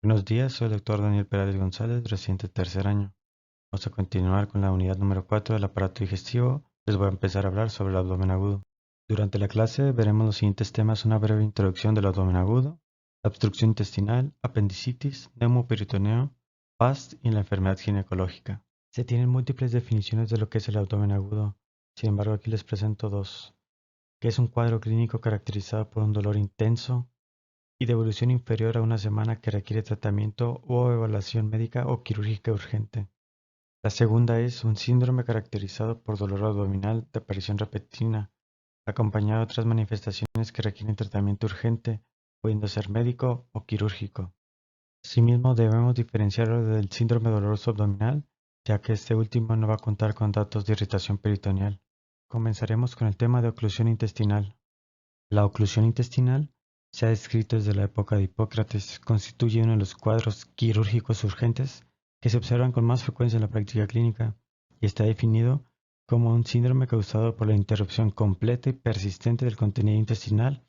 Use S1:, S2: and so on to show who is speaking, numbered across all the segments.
S1: Buenos días, soy el doctor Daniel Perales González, residente de tercer año. Vamos a continuar con la unidad número 4 del aparato digestivo. Les voy a empezar a hablar sobre el abdomen agudo. Durante la clase veremos los siguientes temas: una breve introducción del abdomen agudo, la obstrucción intestinal, apendicitis, neumoperitoneo, PAST y la enfermedad ginecológica. Se tienen múltiples definiciones de lo que es el abdomen agudo, sin embargo aquí les presento dos, que es un cuadro clínico caracterizado por un dolor intenso y de evolución inferior a una semana que requiere tratamiento o evaluación médica o quirúrgica urgente. La segunda es un síndrome caracterizado por dolor abdominal de aparición repentina, acompañado de otras manifestaciones que requieren tratamiento urgente, pudiendo ser médico o quirúrgico. Asimismo, debemos diferenciarlo del síndrome doloroso abdominal, ya que este último no va a contar con datos de irritación peritoneal. Comenzaremos con el tema de oclusión intestinal. La oclusión intestinal se ha descrito desde la época de Hipócrates, constituye uno de los cuadros quirúrgicos urgentes que se observan con más frecuencia en la práctica clínica y está definido como un síndrome causado por la interrupción completa y persistente del contenido intestinal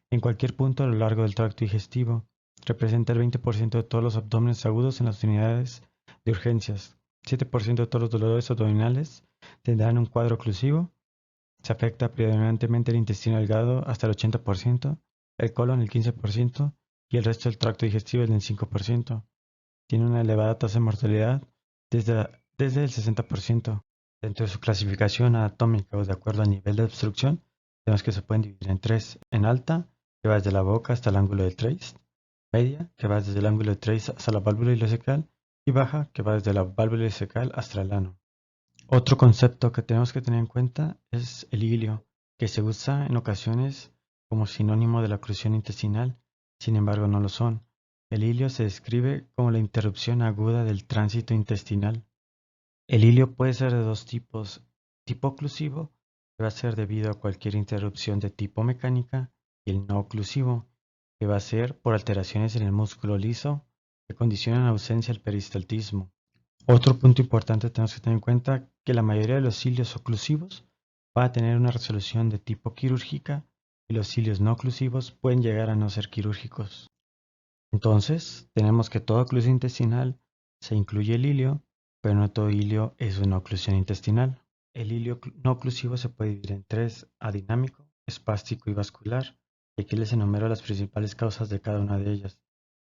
S1: en cualquier punto a lo largo del tracto digestivo. Representa el 20% de todos los abdómenes agudos en las unidades de urgencias. 7% de todos los dolores abdominales tendrán un cuadro oclusivo. Se afecta predominantemente el intestino delgado hasta el 80%, el colon el 15% y el resto del tracto digestivo el 5%. Tiene una elevada tasa de mortalidad desde el 60%. Dentro de su clasificación anatómica o de acuerdo al nivel de obstrucción, tenemos que se pueden dividir en tres: en alta, que va desde la boca hasta el ángulo del trace; media, que va desde el ángulo del trace hasta la válvula ileocecal; y baja, que va desde la válvula ileocecal hasta el ano. Otro concepto que tenemos que tener en cuenta es el ilio, que se usa en ocasiones como sinónimo de la oclusión intestinal, sin embargo no lo son. El ilio se describe como la interrupción aguda del tránsito intestinal. El ilio puede ser de dos tipos: tipo oclusivo, que va a ser debido a cualquier interrupción de tipo mecánica, y el no oclusivo, que va a ser por alteraciones en el músculo liso que condicionan la ausencia del peristaltismo. Otro punto importante tenemos que tener en cuenta que la mayoría de los cilios oclusivos va a tener una resolución de tipo quirúrgica y los cilios no oclusivos pueden llegar a no ser quirúrgicos. Entonces, tenemos que toda oclusión intestinal se incluye el ilio, pero no todo ilio es una oclusión intestinal. El ilio no oclusivo se puede dividir en tres: adinámico, espástico y vascular, y aquí les enumero las principales causas de cada una de ellas.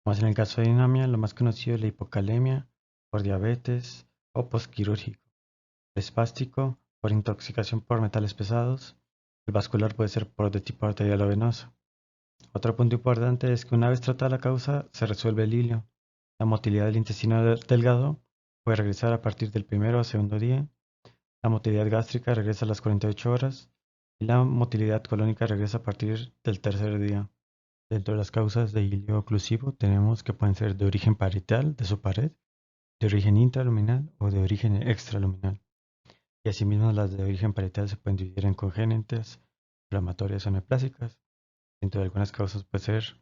S1: Más en el caso de anemia, lo más conocido es la hipocalemia, por diabetes o posquirúrgico; el espástico, por intoxicación por metales pesados; el vascular puede ser por de tipo arterial o venoso. Otro punto importante es que una vez tratada la causa, se resuelve el hilio. La motilidad del intestino delgado puede regresar a partir del primero o segundo día; la motilidad gástrica regresa a las 48 horas; y la motilidad colónica regresa a partir del tercer día. Dentro de las causas de hilio oclusivo tenemos que pueden ser de origen parietal, de su pared, de origen intraluminal o de origen extraluminal. Y asimismo las de origen parietal se pueden dividir en congénitas, inflamatorias o neoplásicas. Dentro de algunas causas puede ser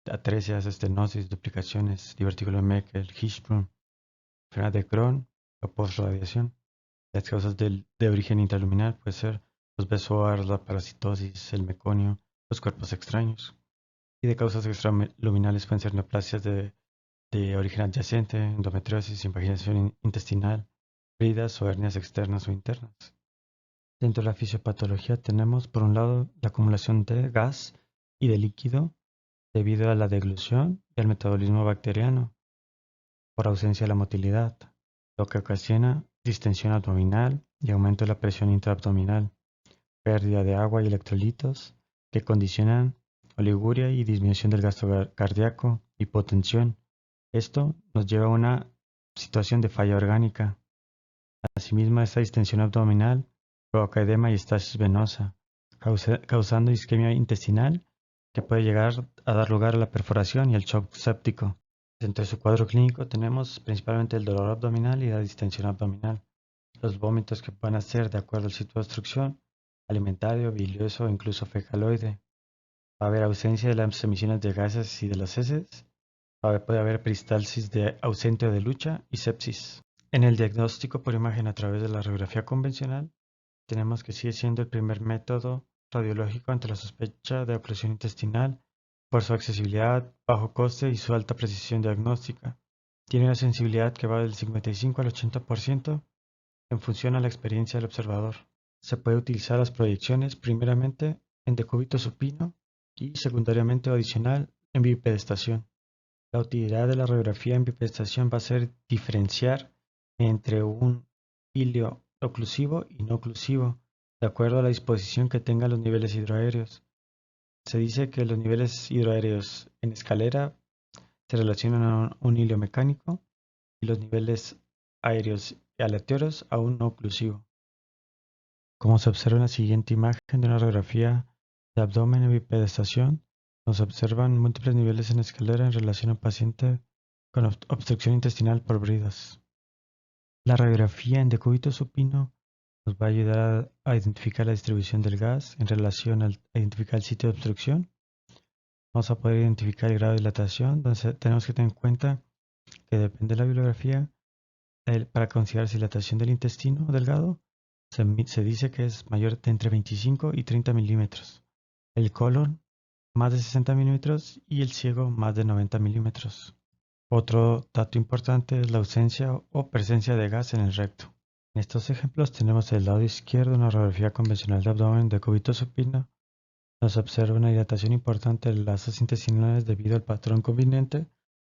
S1: atresias, estenosis, duplicaciones, divertículo de Meckel, Hirschsprung, enfermedad de Crohn o postradiación. Las causas de origen intraluminal pueden ser los BSOAR, la parasitosis, el meconio, los cuerpos extraños. Y de causas extraluminales pueden ser neoplasias de origen adyacente, endometriosis, invaginación intestinal, heridas o hernias externas o internas. Dentro de la fisiopatología tenemos por un lado la acumulación de gas y de líquido debido a la deglución y al metabolismo bacteriano, por ausencia de la motilidad, lo que ocasiona distensión abdominal y aumento de la presión intraabdominal; pérdida de agua y electrolitos que condicionan oliguria y disminución del gasto cardíaco; hipotensión. Esto nos lleva a una situación de falla orgánica. Asimismo, esta distensión abdominal provoca edema y estasis venosa, causando isquemia intestinal que puede llegar a dar lugar a la perforación y el shock séptico. Dentro de su cuadro clínico tenemos principalmente el dolor abdominal y la distensión abdominal, los vómitos que pueden hacer de acuerdo al sitio de obstrucción, alimentario, bilioso o incluso fecaloide. Va a haber ausencia de las emisiones de gases y de las heces. Puede haber peristalsis de ausente o de lucha y sepsis. En el diagnóstico por imagen a través de la radiografía convencional, tenemos que sigue siendo el primer método radiológico ante la sospecha de oclusión intestinal por su accesibilidad, bajo coste y su alta precisión diagnóstica. Tiene una sensibilidad que va del 55 al 80% en función a la experiencia del observador. Se puede utilizar las proyecciones primeramente en decúbito supino y secundariamente o adicional en bipedestación. La utilidad de la radiografía en bipedestación va a ser diferenciar entre un hilo oclusivo y no oclusivo, de acuerdo a la disposición que tengan los niveles hidroaéreos. Se dice que los niveles hidroaéreos en escalera se relacionan a un hilo mecánico y los niveles aéreos y aleatorios a un no oclusivo. Como se observa en la siguiente imagen de una radiografía de abdomen en bipedestación, nos observan múltiples niveles en escalera en relación a un paciente con obstrucción intestinal por bridas. La radiografía en decúbito supino nos va a ayudar a identificar la distribución del gas en relación a identificar el sitio de obstrucción. Vamos a poder identificar el grado de dilatación, donde tenemos que tener en cuenta que depende de la bibliografía, para considerar dilatación del intestino delgado, se dice que es mayor de entre 25 y 30 milímetros. El colon más de 60 milímetros y el ciego más de 90 milímetros. Otro dato importante es la ausencia o presencia de gas en el recto. En estos ejemplos tenemos el lado izquierdo una radiografía convencional de abdomen de decúbito supino. Nos observa una dilatación importante de las asas intestinales debido al patrón conveniente,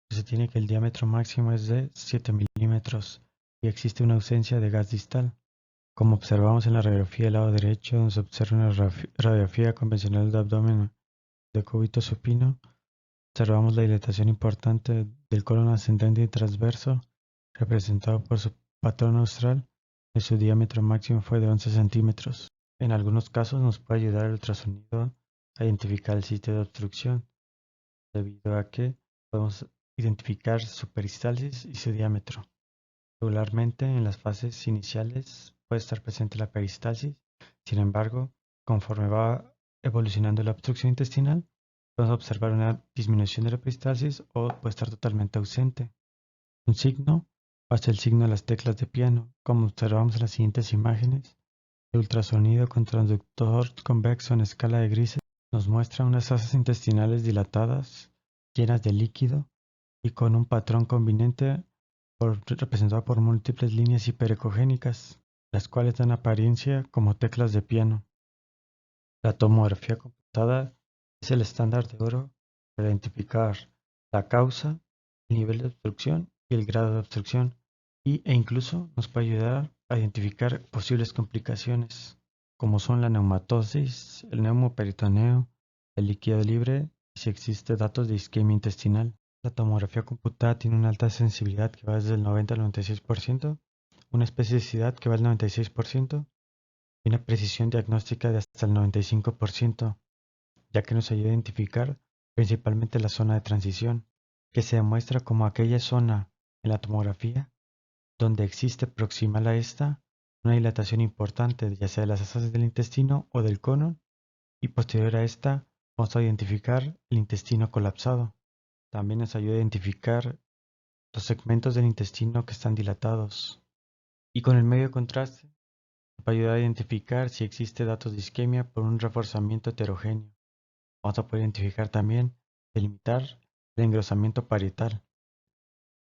S1: que se tiene que el diámetro máximo es de 7 milímetros y existe una ausencia de gas distal. Como observamos en la radiografía del lado derecho, donde se observa una radiografía convencional de abdomen de decúbito supino, observamos la dilatación importante del colon ascendente y transverso, representado por su patrón austral, que su diámetro máximo fue de 11 centímetros. En algunos casos nos puede ayudar el ultrasonido a identificar el sitio de obstrucción, debido a que podemos identificar su peristalsis y su diámetro. Regularmente en las fases iniciales puede estar presente la peristalsis, sin embargo, conforme va evolucionando la obstrucción intestinal, podemos observar una disminución de la peristalsis o puede estar totalmente ausente. Un signo va a ser el signo de las teclas de piano, como observamos en las siguientes imágenes. El ultrasonido con transductor convexo en escala de grises nos muestra unas asas intestinales dilatadas, llenas de líquido y con un patrón conveniente representado por múltiples líneas hiperecogénicas, las cuales dan apariencia como teclas de piano. La tomografía computada es el estándar de oro para identificar la causa, el nivel de obstrucción y el grado de obstrucción, e incluso nos puede ayudar a identificar posibles complicaciones, como son la neumatosis, el neumoperitoneo, el líquido libre y si existe datos de isquemia intestinal. La tomografía computada tiene una alta sensibilidad que va desde el 90 al 96%, una especificidad que va al 96%, y una precisión diagnóstica de hasta el 95%, ya que nos ayuda a identificar principalmente la zona de transición, que se demuestra como aquella zona en la tomografía donde existe proximal a esta una dilatación importante, ya sea de las asas del intestino o del colon, y posterior a esta vamos a identificar el intestino colapsado. También nos ayuda a identificar los segmentos del intestino que están dilatados. Y con el medio de contraste nos va a ayudar a identificar si existe datos de isquemia por un reforzamiento heterogéneo. Vamos a poder identificar también, delimitar el engrosamiento parietal.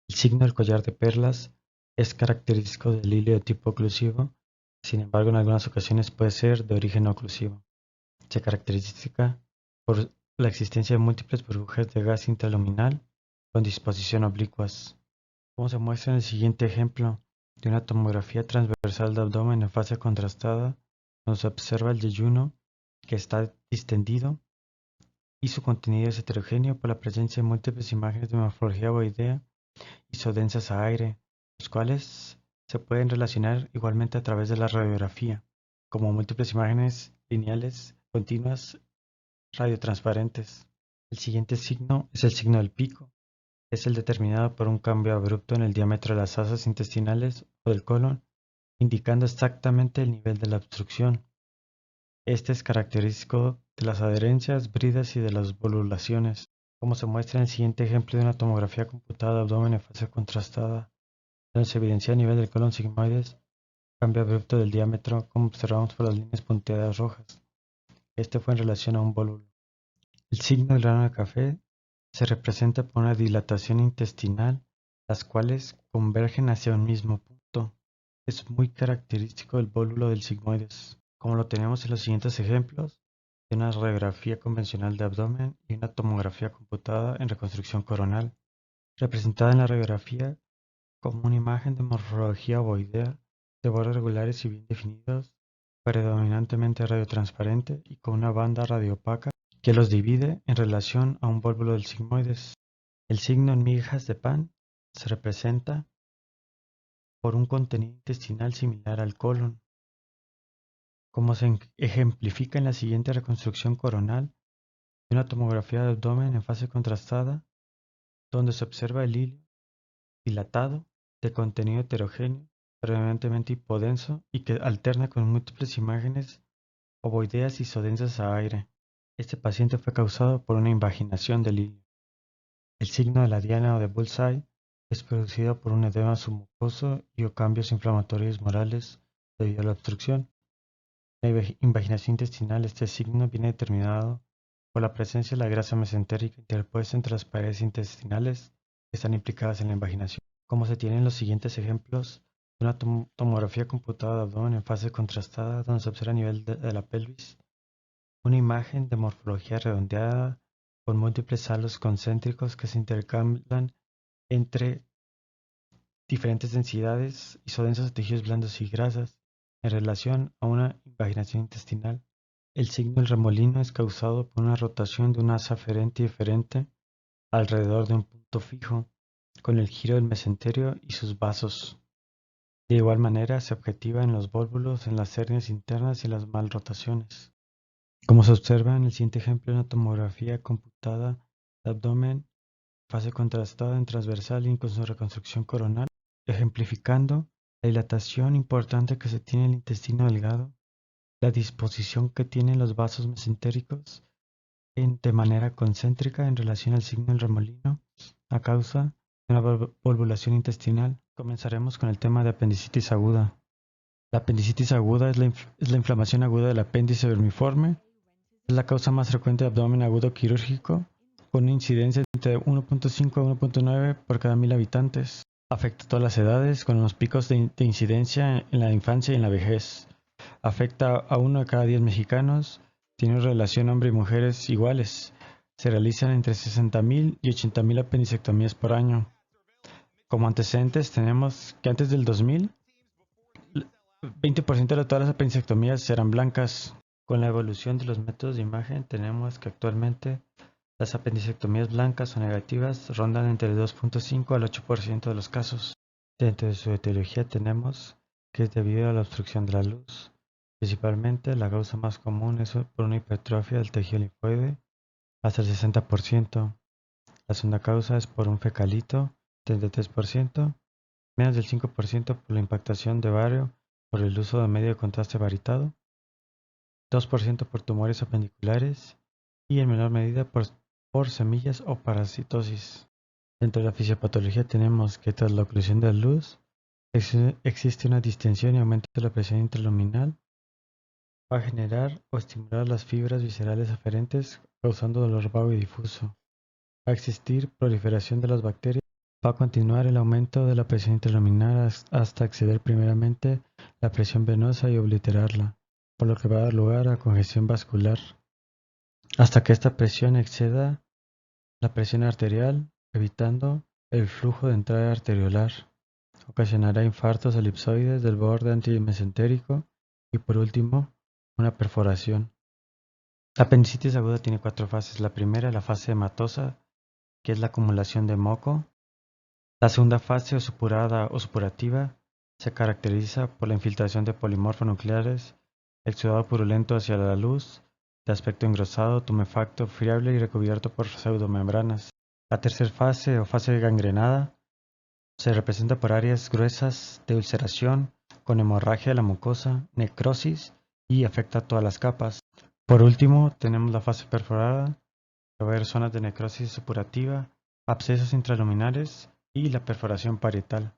S1: El signo del collar de perlas es característico del hilo de tipo oclusivo, sin embargo en algunas ocasiones puede ser de origen no oclusivo. Se caracteriza por la existencia de múltiples burbujas de gas intraluminal con disposición oblicuas, como se muestra en el siguiente ejemplo de una tomografía transversal de abdomen en fase contrastada, donde se observa el yeyuno que está distendido y su contenido es heterogéneo por la presencia de múltiples imágenes de morfología ovoidea isodensas a aire, los cuales se pueden relacionar igualmente a través de la radiografía, como múltiples imágenes lineales continuas radiotransparentes. El siguiente signo es el signo del pico. Es el determinado por un cambio abrupto en el diámetro de las asas intestinales o del colon, indicando exactamente el nivel de la obstrucción. Este es característico de las adherencias, bridas y de las volulaciones, como se muestra en el siguiente ejemplo de una tomografía computada de abdomen en fase contrastada, donde se evidencia a nivel del colon sigmoides cambio abrupto del diámetro, como observamos por las líneas punteadas rojas. Este fue en relación a un volúlo. El signo del grano de café se representa por una dilatación intestinal, las cuales convergen hacia un mismo punto. Es muy característico del vólulo del sigmoides, como lo tenemos en los siguientes ejemplos de una radiografía convencional de abdomen y una tomografía computada en reconstrucción coronal, representada en la radiografía como una imagen de morfología ovoidea, de bordes regulares y bien definidos, predominantemente radiotransparente y con una banda radioopaca que los divide en relación a un vólvulo del sigmoides. El signo en migajas de pan se representa por un contenido intestinal similar al colon, como se ejemplifica en la siguiente reconstrucción coronal de una tomografía de abdomen en fase contrastada, donde se observa el hilo dilatado de contenido heterogéneo, predominantemente hipodenso y que alterna con múltiples imágenes ovoideas isodensas a aire. Este paciente fue causado por una invaginación del hilo. El signo de la diana o de bullseye es producido por un edema submucoso y o cambios inflamatorios morales debido a la obstrucción. En la invaginación intestinal, este signo viene determinado por la presencia de la grasa mesentérica interpuesta entre las paredes intestinales que están implicadas en la invaginación. Como se tiene en los siguientes ejemplos de una tomografía computada de abdomen en fase contrastada, donde se observa a nivel de la pelvis una imagen de morfología redondeada con múltiples halos concéntricos que se intercambian entre diferentes densidades isodensas de tejidos blandos y grasas en relación a una invaginación intestinal. El signo del remolino es causado por una rotación de una asa aferente y eferente alrededor de un punto fijo, con el giro del mesenterio y sus vasos. De igual manera, se objetiva en los vólvulos, en las hernias internas y en las malrotaciones. Como se observa en el siguiente ejemplo, una tomografía computada de abdomen, fase contrastada en transversal y con su reconstrucción coronal, ejemplificando la dilatación importante que se tiene en el intestino delgado, la disposición que tienen los vasos mesentéricos de manera concéntrica en relación al signo del remolino a causa de una volvulación intestinal. Comenzaremos con el tema de apendicitis aguda. La apendicitis aguda es la inflamación aguda del apéndice vermiforme. Es la causa más frecuente de abdomen agudo quirúrgico, con una incidencia entre 1.5 a 1.9 por cada 1000 habitantes. Afecta a todas las edades, con unos picos de incidencia en la infancia y en la vejez. Afecta a 1 de cada 10 mexicanos. Tiene relación hombre y mujeres iguales. Se realizan entre 60.000 y 80.000 apendicectomías por año. Como antecedentes tenemos que antes del 2000, 20% de todas las apendicectomías eran blancas. Con la evolución de los métodos de imagen tenemos que actualmente las apendicectomías blancas o negativas rondan entre el 2.5 al 8% de los casos. Dentro de su etiología tenemos que es debido a la obstrucción de la luz. Principalmente la causa más común es por una hipertrofia del tejido linfoide hasta el 60%. La segunda causa es por un fecalito, 33%, menos del 5% por la impactación de bario por el uso de medio de contraste varitado, 2% por tumores apendiculares y en menor medida por semillas o parasitosis. Dentro de la fisiopatología tenemos que tras la oclusión de la luz existe una distensión y aumento de la presión intraluminal. Va a generar o estimular las fibras viscerales aferentes causando dolor vago y difuso. Va a existir proliferación de las bacterias. Va a continuar el aumento de la presión intraluminal hasta exceder primeramente la presión venosa y obliterarla, por lo que va a dar lugar a congestión vascular, hasta que esta presión exceda la presión arterial, evitando el flujo de entrada arteriolar. Ocasionará infartos elipsoides del borde antimesentérico y por último, una perforación. La apendicitis aguda tiene 4 fases. La primera, la fase hematosa, que es la acumulación de moco. La segunda fase, o supurada o supurativa, se caracteriza por la infiltración de polimorfonucleares, exudado purulento hacia la luz, de aspecto engrosado, tumefacto, friable y recubierto por pseudomembranas. La tercera fase, o fase gangrenada, se representa por áreas gruesas de ulceración, con hemorragia de la mucosa, necrosis y afecta a todas las capas. Por último, tenemos la fase perforada, que va a haber zonas de necrosis supurativa, abscesos intraluminares y la perforación parietal.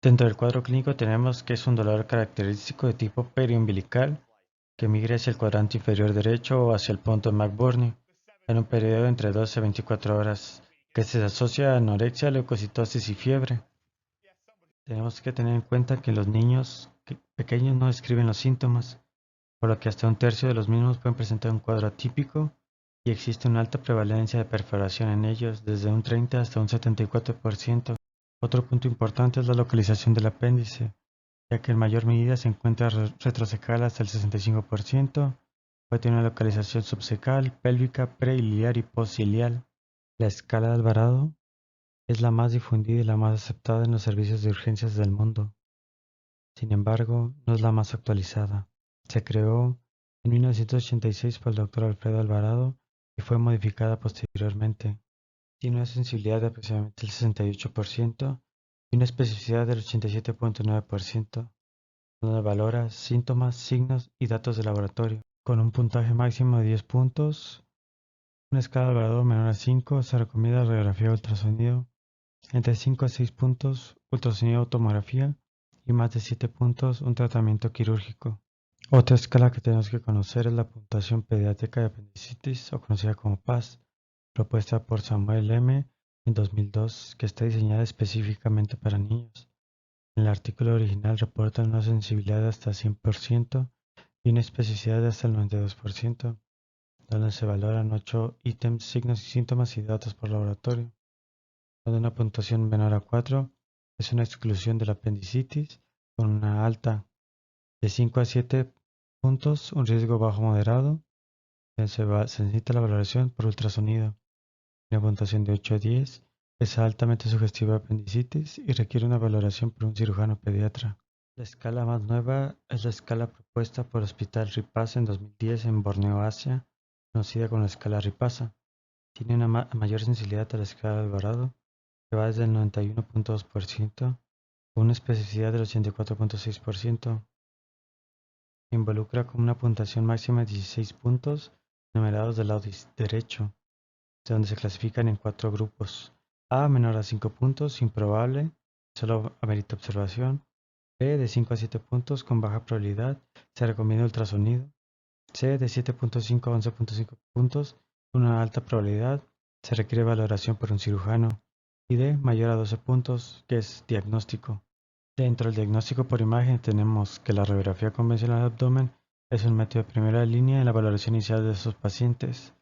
S1: Dentro del cuadro clínico tenemos que es un dolor característico de tipo periumbilical que migra hacia el cuadrante inferior derecho o hacia el punto de McBurney. en un periodo de entre 12 a 24 horas, que se asocia a anorexia, leucocitosis y fiebre. Tenemos que tener en cuenta que los niños pequeños no describen los síntomas, por lo que hasta un tercio de los mismos pueden presentar un cuadro atípico y existe una alta prevalencia de perforación en ellos, desde un 30 hasta un 74%. Otro punto importante es la localización del apéndice, ya que en mayor medida se encuentra retrocecal hasta el 65%, puede tener una localización subcecal, pélvica, preiliar y postiliar. La escala de Alvarado es la más difundida y la más aceptada en los servicios de urgencias del mundo. Sin embargo, no es la más actualizada. Se creó en 1986 por el Dr. Alfredo Alvarado y fue modificada posteriormente. Tiene una sensibilidad de aproximadamente el 68% y una especificidad del 87.9%, donde valora síntomas, signos y datos de laboratorio. Con un puntaje máximo de 10 puntos, una escala de Alvarado menor a 5, se recomienda radiografía ultrasonido. Entre 5 a 6 puntos, ultrasonido o tomografía, y más de 7 puntos, un tratamiento quirúrgico. Otra escala que tenemos que conocer es la puntuación pediátrica de apendicitis, o conocida como PAS, propuesta por Samuel M. en 2002, que está diseñada específicamente para niños. En el artículo original reporta una sensibilidad de hasta 100% y una especificidad de hasta el 92%, donde se valoran 8 ítems, signos y síntomas y datos por laboratorio. Donde una puntuación menor a 4 es una exclusión de la apendicitis, con una alta de 5 a 7 puntos, un riesgo bajo moderado, se necesita la valoración por ultrasonido. Una puntuación de 8 a 10 es altamente sugestiva de apendicitis y requiere una valoración por un cirujano pediatra. La escala más nueva es la escala propuesta por Hospital Ripasa en 2010 en Borneo, Asia, conocida como la escala Ripasa. Tiene una mayor sensibilidad a la escala de Alvarado, que va desde el 91.2% con una especificidad del 84.6%. Involucra con una puntuación máxima de 16 puntos numerados del lado derecho, donde se clasifican en 4 grupos. A menor a 5 puntos, improbable, solo amerita observación. B de 5 a 7 puntos con baja probabilidad, se recomienda ultrasonido. C de 7.5 a 11.5 puntos con una alta probabilidad, se requiere valoración por un cirujano. Y D mayor a 12 puntos, que es diagnóstico. Dentro del diagnóstico por imagen tenemos que la radiografía convencional de abdomen es un método de primera línea en la valoración inicial de estos pacientes.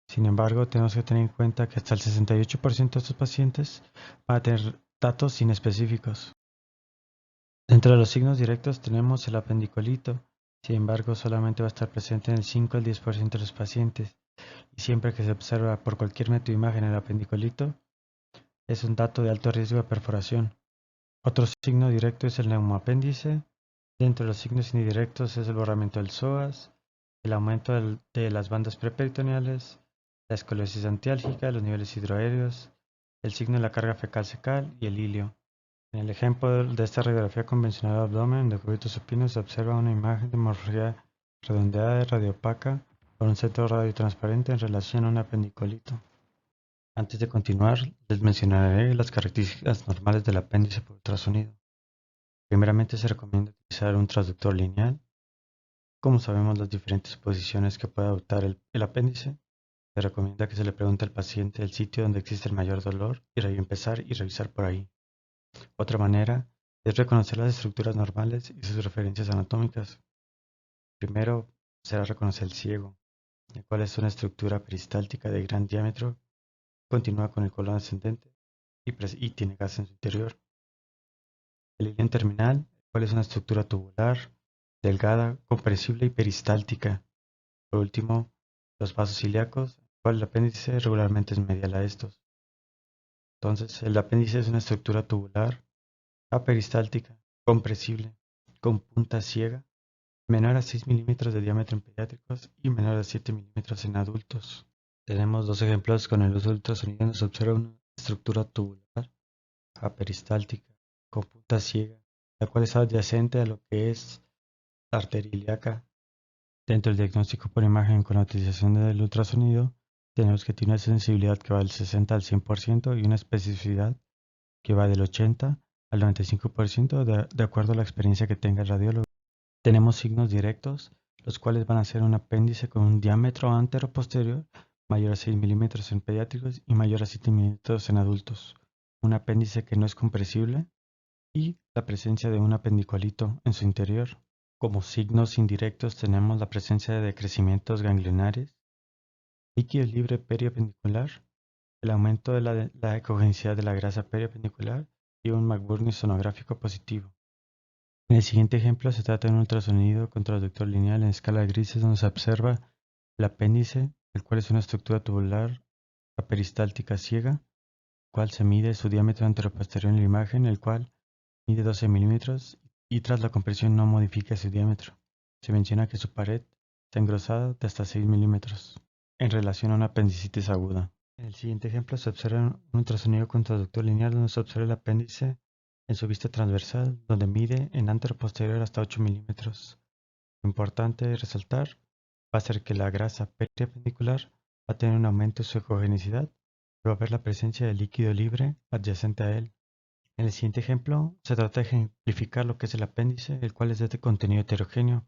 S1: Sin embargo, tenemos que tener en cuenta que hasta el 68% de estos pacientes van a tener datos inespecíficos. Dentro de los signos directos tenemos el apendicolito, sin embargo solamente va a estar presente en el 5 al 10% de los pacientes, y siempre que se observa por cualquier método de imagen el apendicolito, es un dato de alto riesgo de perforación. Otro signo directo es el neumoapéndice. Dentro de los signos indirectos es el borramiento del psoas, el aumento de las bandas preperitoneales, la escoliosis antiálgica, los niveles hidroaéreos, el signo de la carga fecal-secal y el hilio. En el ejemplo de esta radiografía convencional de abdomen de cúbito supino se observa una imagen de morfología redondeada y radiopaca con un centro radiotransparente en relación a un apendicolito. Antes de continuar, les mencionaré las características normales del apéndice por ultrasonido. Primeramente se recomienda utilizar un transductor lineal. Como sabemos las diferentes posiciones que puede adoptar el apéndice, se recomienda que se le pregunte al paciente el sitio donde existe el mayor dolor y empezar y revisar por ahí. Otra manera es reconocer las estructuras normales y sus referencias anatómicas. Primero será reconocer el ciego, el cual es una estructura peristáltica de gran diámetro, continúa con el colon ascendente y tiene gas en su interior. El ilion terminal, el cual es una estructura tubular, delgada, compresible y peristáltica. Por último, los vasos ilíacos, el cual el apéndice regularmente es medial a estos. Entonces, el apéndice es una estructura tubular, aperistáltica, compresible, con punta ciega, menor a 6 milímetros de diámetro en pediátricos y menor a 7 milímetros en adultos. Tenemos dos ejemplos con el uso de ultrasonido. Nos observa una estructura tubular, aperistáltica, con punta ciega, la cual es adyacente a lo que es la arteria ilíaca. Dentro del diagnóstico por imagen con la utilización del ultrasonido, tenemos que tiene una sensibilidad que va del 60 al 100% y una especificidad que va del 80 al 95% de acuerdo a la experiencia que tenga el radiólogo. Tenemos signos directos, los cuales van a ser un apéndice con un diámetro antero-posterior mayor a 6 milímetros en pediátricos y mayor a 7 milímetros en adultos, un apéndice que no es compresible y la presencia de un apendicualito en su interior. Como signos indirectos tenemos la presencia de decrecimientos ganglionares, líquido libre periapendicular, el aumento de la ecogenicidad de la grasa periapendicular y un McBurney sonográfico positivo. En el siguiente ejemplo se trata de un ultrasonido con transductor lineal en escala de grises donde se observa el apéndice, el cual es una estructura tubular aperistáltica ciega, cual se mide su diámetro anteroposterior en la imagen, el cual mide 12 milímetros y tras la compresión no modifica su diámetro. Se menciona que su pared está engrosada de hasta 6 milímetros en relación a una apendicitis aguda. En el siguiente ejemplo se observa un ultrasonido con transductor lineal donde se observa el apéndice en su vista transversal, donde mide en anteroposterior hasta 8 milímetros. Lo importante resaltar va a ser que la grasa periapendicular va a tener un aumento de su ecogenicidad y va a haber la presencia de líquido libre adyacente a él. En el siguiente ejemplo se trata de ejemplificar lo que es el apéndice, el cual es de contenido heterogéneo,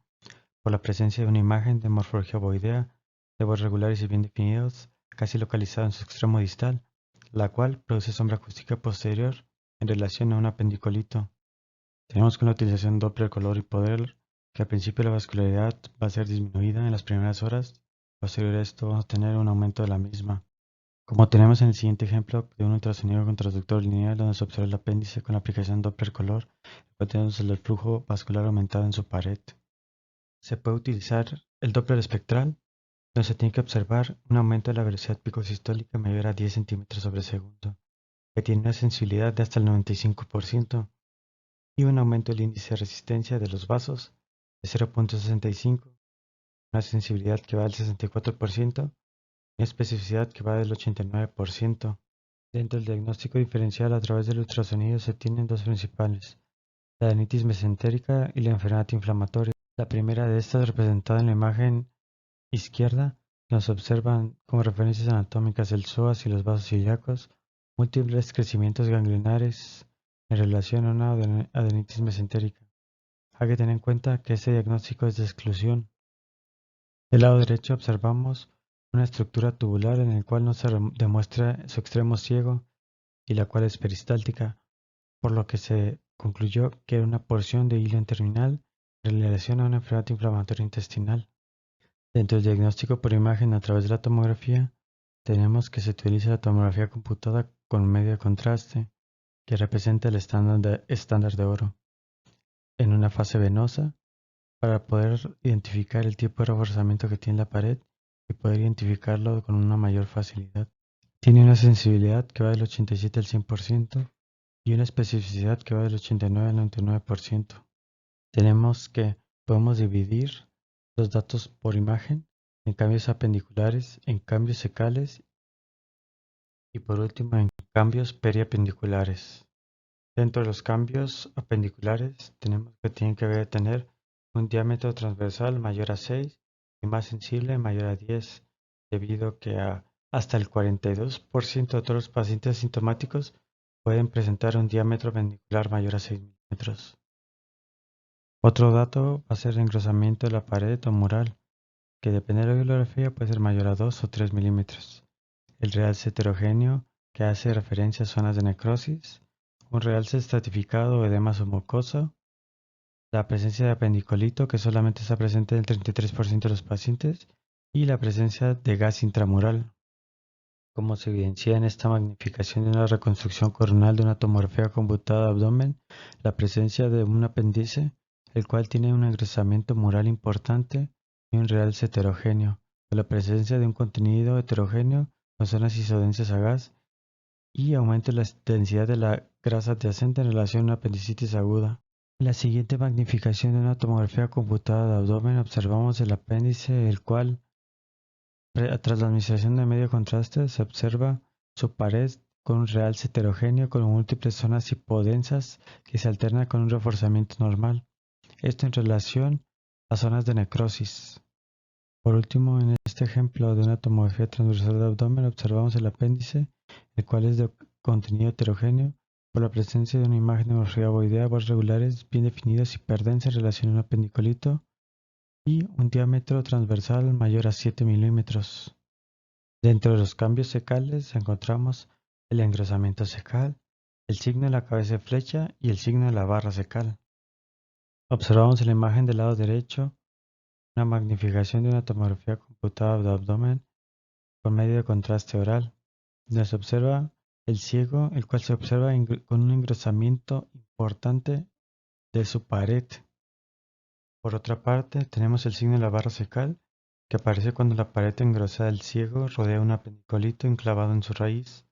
S1: por la presencia de una imagen de morfología ovoidea, de bordes regulares y bien definidos, casi localizado en su extremo distal, la cual produce sombra acústica posterior en relación a un apendicolito. Tenemos con la utilización de Doppler color y poder que al principio la vascularidad va a ser disminuida en las primeras horas, posterior a esto vamos a tener un aumento de la misma. Como tenemos en el siguiente ejemplo de un ultrasonido con transductor lineal donde se observa el apéndice con la aplicación Doppler color, tenemos el flujo vascular aumentado en su pared. Se puede utilizar el Doppler espectral, donde se tiene que observar un aumento de la velocidad picosistólica mayor a 10 centímetros sobre segundo, que tiene una sensibilidad de hasta el 95%, y un aumento del índice de resistencia de los vasos de 0.65, una sensibilidad que va al 64%, y una especificidad que va del 89%. Dentro del diagnóstico diferencial a través del ultrasonido se tienen dos principales, la adenitis mesentérica y la enfermedad inflamatoria. La primera de estas, representada en la imagen izquierda, nos observan como referencias anatómicas el psoas y los vasos ilíacos, múltiples crecimientos ganglionares en relación a una adenitis mesentérica. Hay que tener en cuenta que este diagnóstico es de exclusión. Del lado derecho observamos una estructura tubular en el cual no se demuestra su extremo ciego y la cual es peristáltica, por lo que se concluyó que era una porción de hilo terminal en relación a una enfermedad inflamatoria intestinal. Dentro del diagnóstico por imagen a través de la tomografía, tenemos que se utiliza la tomografía computada con medio de contraste, que representa el estándar de oro, en una fase venosa, para poder identificar el tipo de reforzamiento que tiene la pared y poder identificarlo con una mayor facilidad. Tiene una sensibilidad que va del 87 al 100% y una especificidad que va del 89 al 99%. Tenemos que podemos dividir los datos por imagen en cambios apendiculares, en cambios secales y por último en cambios periapendiculares. Dentro de los cambios apendiculares tenemos que tienen que tener un diámetro transversal mayor a 6 y más sensible mayor a 10, debido a que hasta el 42% de todos los pacientes asintomáticos pueden presentar un diámetro apendicular mayor a 6 milímetros. Otro dato va a ser el engrosamiento de la pared o mural, que depende de la bibliografía puede ser mayor a 2 o 3 milímetros. El realce heterogéneo, que hace referencia a zonas de necrosis, un realce estratificado o edema submucoso, la presencia de apendicolito, que solamente está presente en el 33% de los pacientes, y la presencia de gas intramural. Como se evidencia en esta magnificación de una reconstrucción coronal de una tomografía computada de abdomen, la presencia de un apéndice, el cual tiene un engrosamiento mural importante y un realce heterogéneo, o la presencia de un contenido heterogéneo con zonas isodensas a gas y aumento de la densidad de la grasa adyacente en relación a una apendicitis aguda. En la siguiente magnificación de una tomografía computada de abdomen observamos el apéndice, el cual tras la administración de medio contraste se observa su pared con un realce heterogéneo con múltiples zonas hipodensas que se alternan con un reforzamiento normal. Esto en relación a zonas de necrosis. Por último, en este ejemplo de una tomografía transversal de abdomen observamos el apéndice, el cual es de contenido heterogéneo por la presencia de una imagen de morfología ovoidea, bordes regulares bien definidos y hiperdensa en relación a un apendicolito y un diámetro transversal mayor a 7 milímetros. Dentro de los cambios cecales encontramos el engrosamiento cecal, el signo de la cabeza de flecha y el signo de la barra cecal. Observamos en la imagen del lado derecho una magnificación de una tomografía computada de abdomen por medio de contraste oral, donde se observa el ciego, el cual se observa con un engrosamiento importante de su pared. Por otra parte, tenemos el signo de la barra cecal, que aparece cuando la pared engrosada del ciego rodea un apendicolito enclavado en su raíz,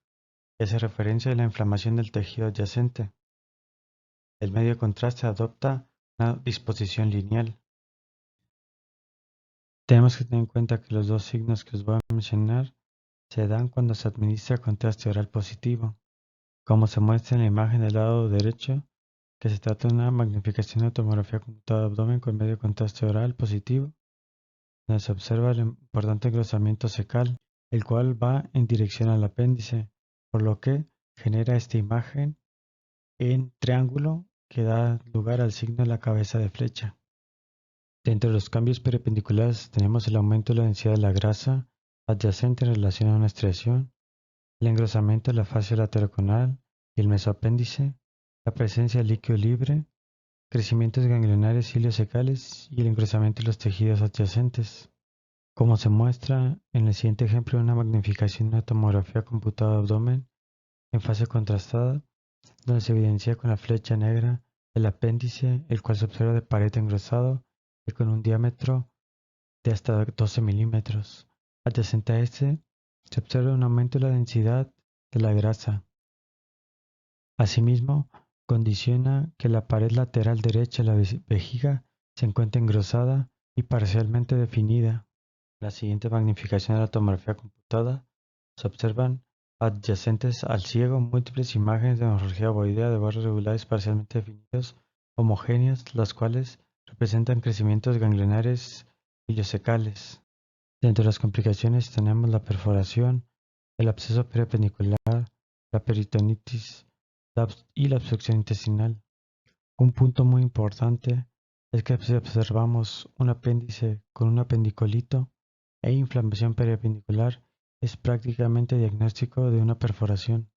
S1: y hace referencia a la inflamación del tejido adyacente. El medio de contraste adopta una disposición lineal. Tenemos que tener en cuenta que los dos signos que os voy a mencionar se dan cuando se administra contraste oral positivo, como se muestra en la imagen del lado derecho, que se trata de una magnificación de tomografía computada de abdomen con medio de contraste oral positivo, donde se observa el importante engrosamiento cecal, el cual va en dirección al apéndice, por lo que genera esta imagen en triángulo que da lugar al signo de la cabeza de flecha. Dentro de los cambios perpendiculares tenemos el aumento de la densidad de la grasa adyacente en relación a una estriación, el engrosamiento de la fascia lateroconal y el mesoapéndice, la presencia de líquido libre, crecimientos ganglionares ileocecales y el engrosamiento de los tejidos adyacentes. Como se muestra en el siguiente ejemplo de una magnificación de una tomografía computada de abdomen en fase contrastada, donde se evidencia con la flecha negra el apéndice, el cual se observa de pared engrosado y con un diámetro de hasta 12 milímetros. Adyacente a este, se observa un aumento de la densidad de la grasa. Asimismo, condiciona que la pared lateral derecha de la vejiga se encuentre engrosada y parcialmente definida. La siguiente magnificación de la tomografía computada se observan adyacentes al ciego múltiples imágenes de morfología ovoidea de bordes regulares parcialmente definidos, homogéneas, las cuales representan crecimientos ganglionares ileocecales. Dentro de las complicaciones tenemos la perforación, el absceso periapendicular, la peritonitis y la obstrucción intestinal. Un punto muy importante es que si observamos un apéndice con un apendicolito e inflamación periapendicular, es prácticamente diagnóstico de una perforación.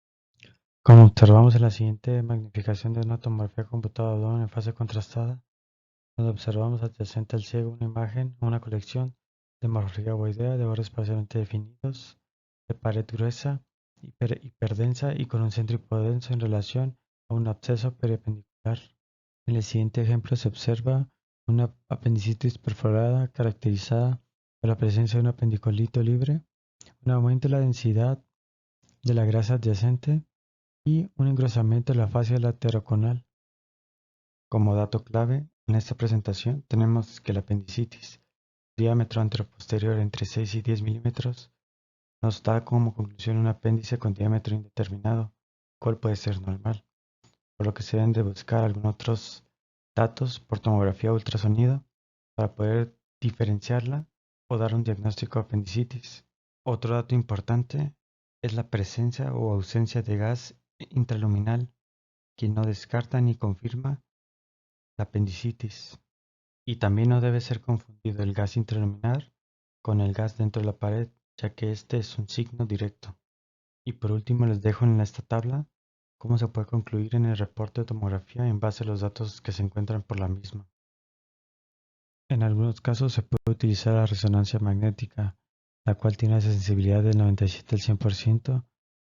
S1: Como observamos en la siguiente magnificación de una tomografía computada de abdomen en fase contrastada, donde observamos adyacente al ciego una imagen o una colección de morfología ovoidea de bordes parcialmente definidos, de pared gruesa, hiperdensa y con un centro hipodenso en relación a un absceso periapendicular. En el siguiente ejemplo se observa una apendicitis perforada caracterizada por la presencia de un apendicolito libre, un aumento de la densidad de la grasa adyacente y un engrosamiento de la fascia lateroconal. Como dato clave, en esta presentación tenemos que la apendicitis, diámetro anteroposterior entre 6 y 10 milímetros, nos da como conclusión un apéndice con diámetro indeterminado, cual puede ser normal, por lo que se deben de buscar algunos otros datos por tomografía o ultrasonido para poder diferenciarla o dar un diagnóstico de apendicitis. Otro dato importante es la presencia o ausencia de gas intraluminal, que no descarta ni confirma la apendicitis. Y también no debe ser confundido el gas intraluminar con el gas dentro de la pared, ya que este es un signo directo. Y por último les dejo en esta tabla cómo se puede concluir en el reporte de tomografía en base a los datos que se encuentran por la misma. En algunos casos se puede utilizar la resonancia magnética, la cual tiene una sensibilidad del 97 al 100%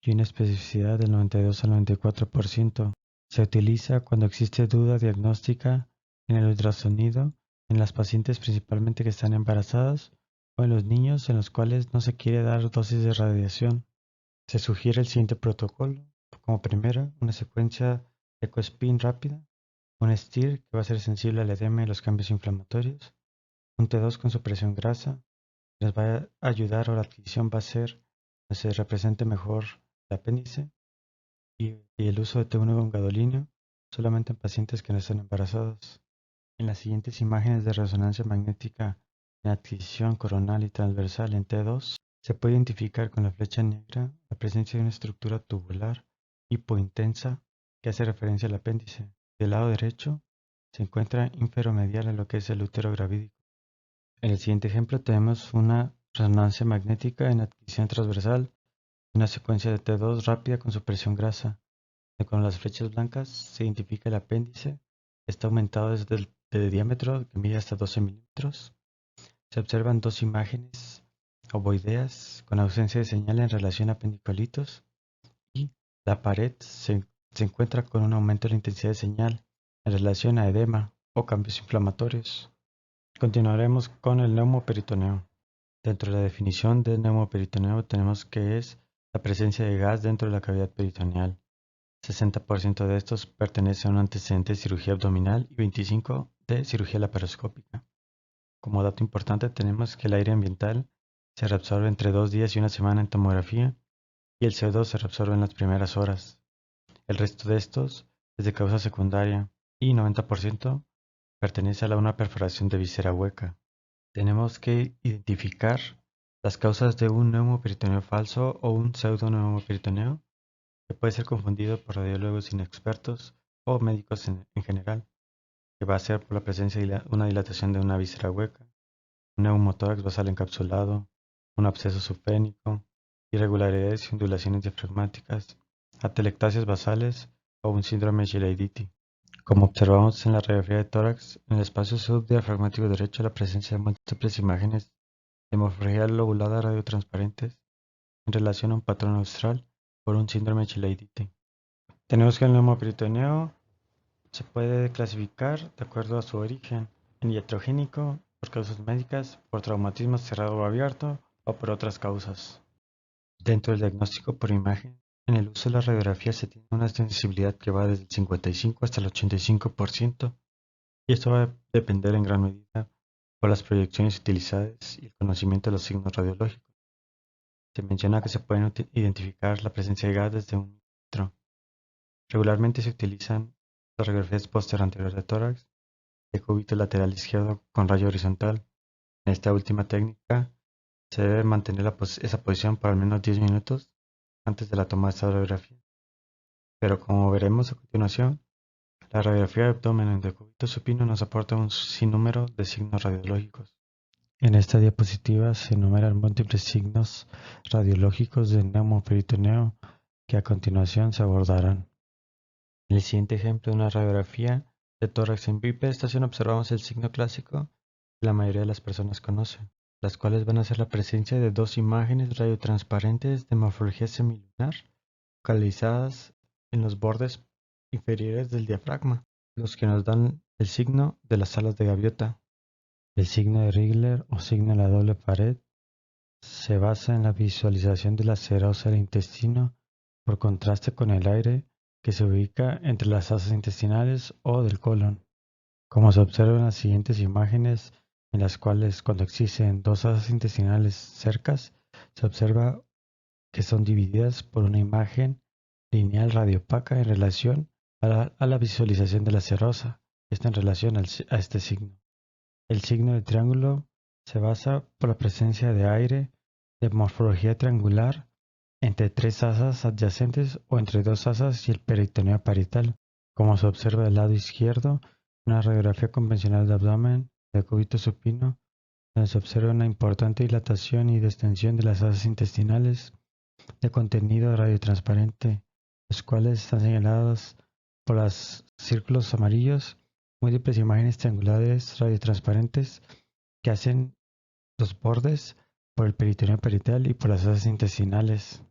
S1: y una especificidad del 92 al 94%. Se utiliza cuando existe duda diagnóstica en el ultrasonido en las pacientes principalmente que están embarazadas o en los niños en los cuales no se quiere dar dosis de radiación. Se sugiere el siguiente protocolo. Como primera, una secuencia ecospin rápida, un STIR que va a ser sensible al edema y los cambios inflamatorios, un T2 con supresión grasa, que nos va a ayudar o la adquisición va a ser que se represente mejor el apéndice y el uso de T1 con gadolínio solamente en pacientes que no están embarazados. En las siguientes imágenes de resonancia magnética en adquisición coronal y transversal en T2, se puede identificar con la flecha negra la presencia de una estructura tubular hipointensa que hace referencia al apéndice. Del lado derecho se encuentra inferomedial a lo que es el útero gravídico. En el siguiente ejemplo tenemos una resonancia magnética en adquisición transversal, una secuencia de T2 rápida con supresión grasa, con las flechas blancas se identifica el apéndice, está aumentado desde el de diámetro que mide hasta 12 milímetros. Se observan dos imágenes ovoideas con ausencia de señal en relación a apendicolitos y la pared se encuentra con un aumento de la intensidad de señal en relación a edema o cambios inflamatorios. Continuaremos con el neumoperitoneo. Dentro de la definición de neumoperitoneo tenemos que es la presencia de gas dentro de la cavidad peritoneal. 60% de estos pertenece a un antecedente de cirugía abdominal y 25% de cirugía laparoscópica. Como dato importante tenemos que el aire ambiental se reabsorbe entre 2 días y una semana en tomografía y el CO2 se reabsorbe en las primeras horas. El resto de estos es de causa secundaria y 90% pertenece a una perforación de víscera hueca. Tenemos que identificar las causas de un neumoperitoneo falso o un pseudoneumoperitoneo que puede ser confundido por radiólogos inexpertos o médicos en general, que va a ser por la presencia de una dilatación de una víscera hueca, un neumotórax basal encapsulado, un absceso subfénico, irregularidades y ondulaciones diafragmáticas, atelectasias basales o un síndrome de Chilaiditi. Como observamos en la radiografía de tórax, en el espacio subdiafragmático derecho la presencia de múltiples imágenes de hemorragia lobulada radiotransparentes en relación a un patrón austral por un síndrome de Chilaiditi. Tenemos que el neumoperitoneo se puede clasificar de acuerdo a su origen, en iatrogénico, por causas médicas, por traumatismo cerrado o abierto o por otras causas. Dentro del diagnóstico por imagen, en el uso de la radiografía se tiene una sensibilidad que va desde el 55 hasta el 85% y esto va a depender en gran medida por las proyecciones utilizadas y el conocimiento de los signos radiológicos. Se menciona que se pueden identificar la presencia de gas desde un milímetro. Regularmente se utilizan las radiografías póster-anterior de tórax, de cúbito lateral izquierdo con rayo horizontal. En esta última técnica se debe mantener esa posición por al menos 10 minutos antes de la toma de esta radiografía. Pero como veremos a continuación, la radiografía de abdomen en decúbito supino nos aporta un sinnúmero de signos radiológicos. En esta diapositiva se enumeran múltiples signos radiológicos de neumoperitoneo que a continuación se abordarán. En el siguiente ejemplo de una radiografía de tórax en bipedestación observamos el signo clásico que la mayoría de las personas conocen, las cuales van a ser la presencia de dos imágenes radiotransparentes de morfología semilunar localizadas en los bordes inferiores del diafragma, los que nos dan el signo de las alas de gaviota. El signo de Rigler o signo de la doble pared se basa en la visualización de la serosa del intestino por contraste con el aire que se ubica entre las asas intestinales o del colon. Como se observa en las siguientes imágenes, en las cuales cuando existen dos asas intestinales cercas, se observa que son divididas por una imagen lineal radiopaca en relación a la visualización de la serosa, está en relación a este signo. El signo de triángulo se basa por la presencia de aire de morfología triangular entre tres asas adyacentes o entre dos asas y el peritoneo parietal, como se observa del lado izquierdo en una radiografía convencional de abdomen de cúbito supino, donde se observa una importante dilatación y distensión de las asas intestinales de contenido radiotransparente, los cuales están señalados por los círculos amarillos, múltiples imágenes triangulares radiotransparentes que hacen los bordes por el peritoneo parietal y por las asas intestinales.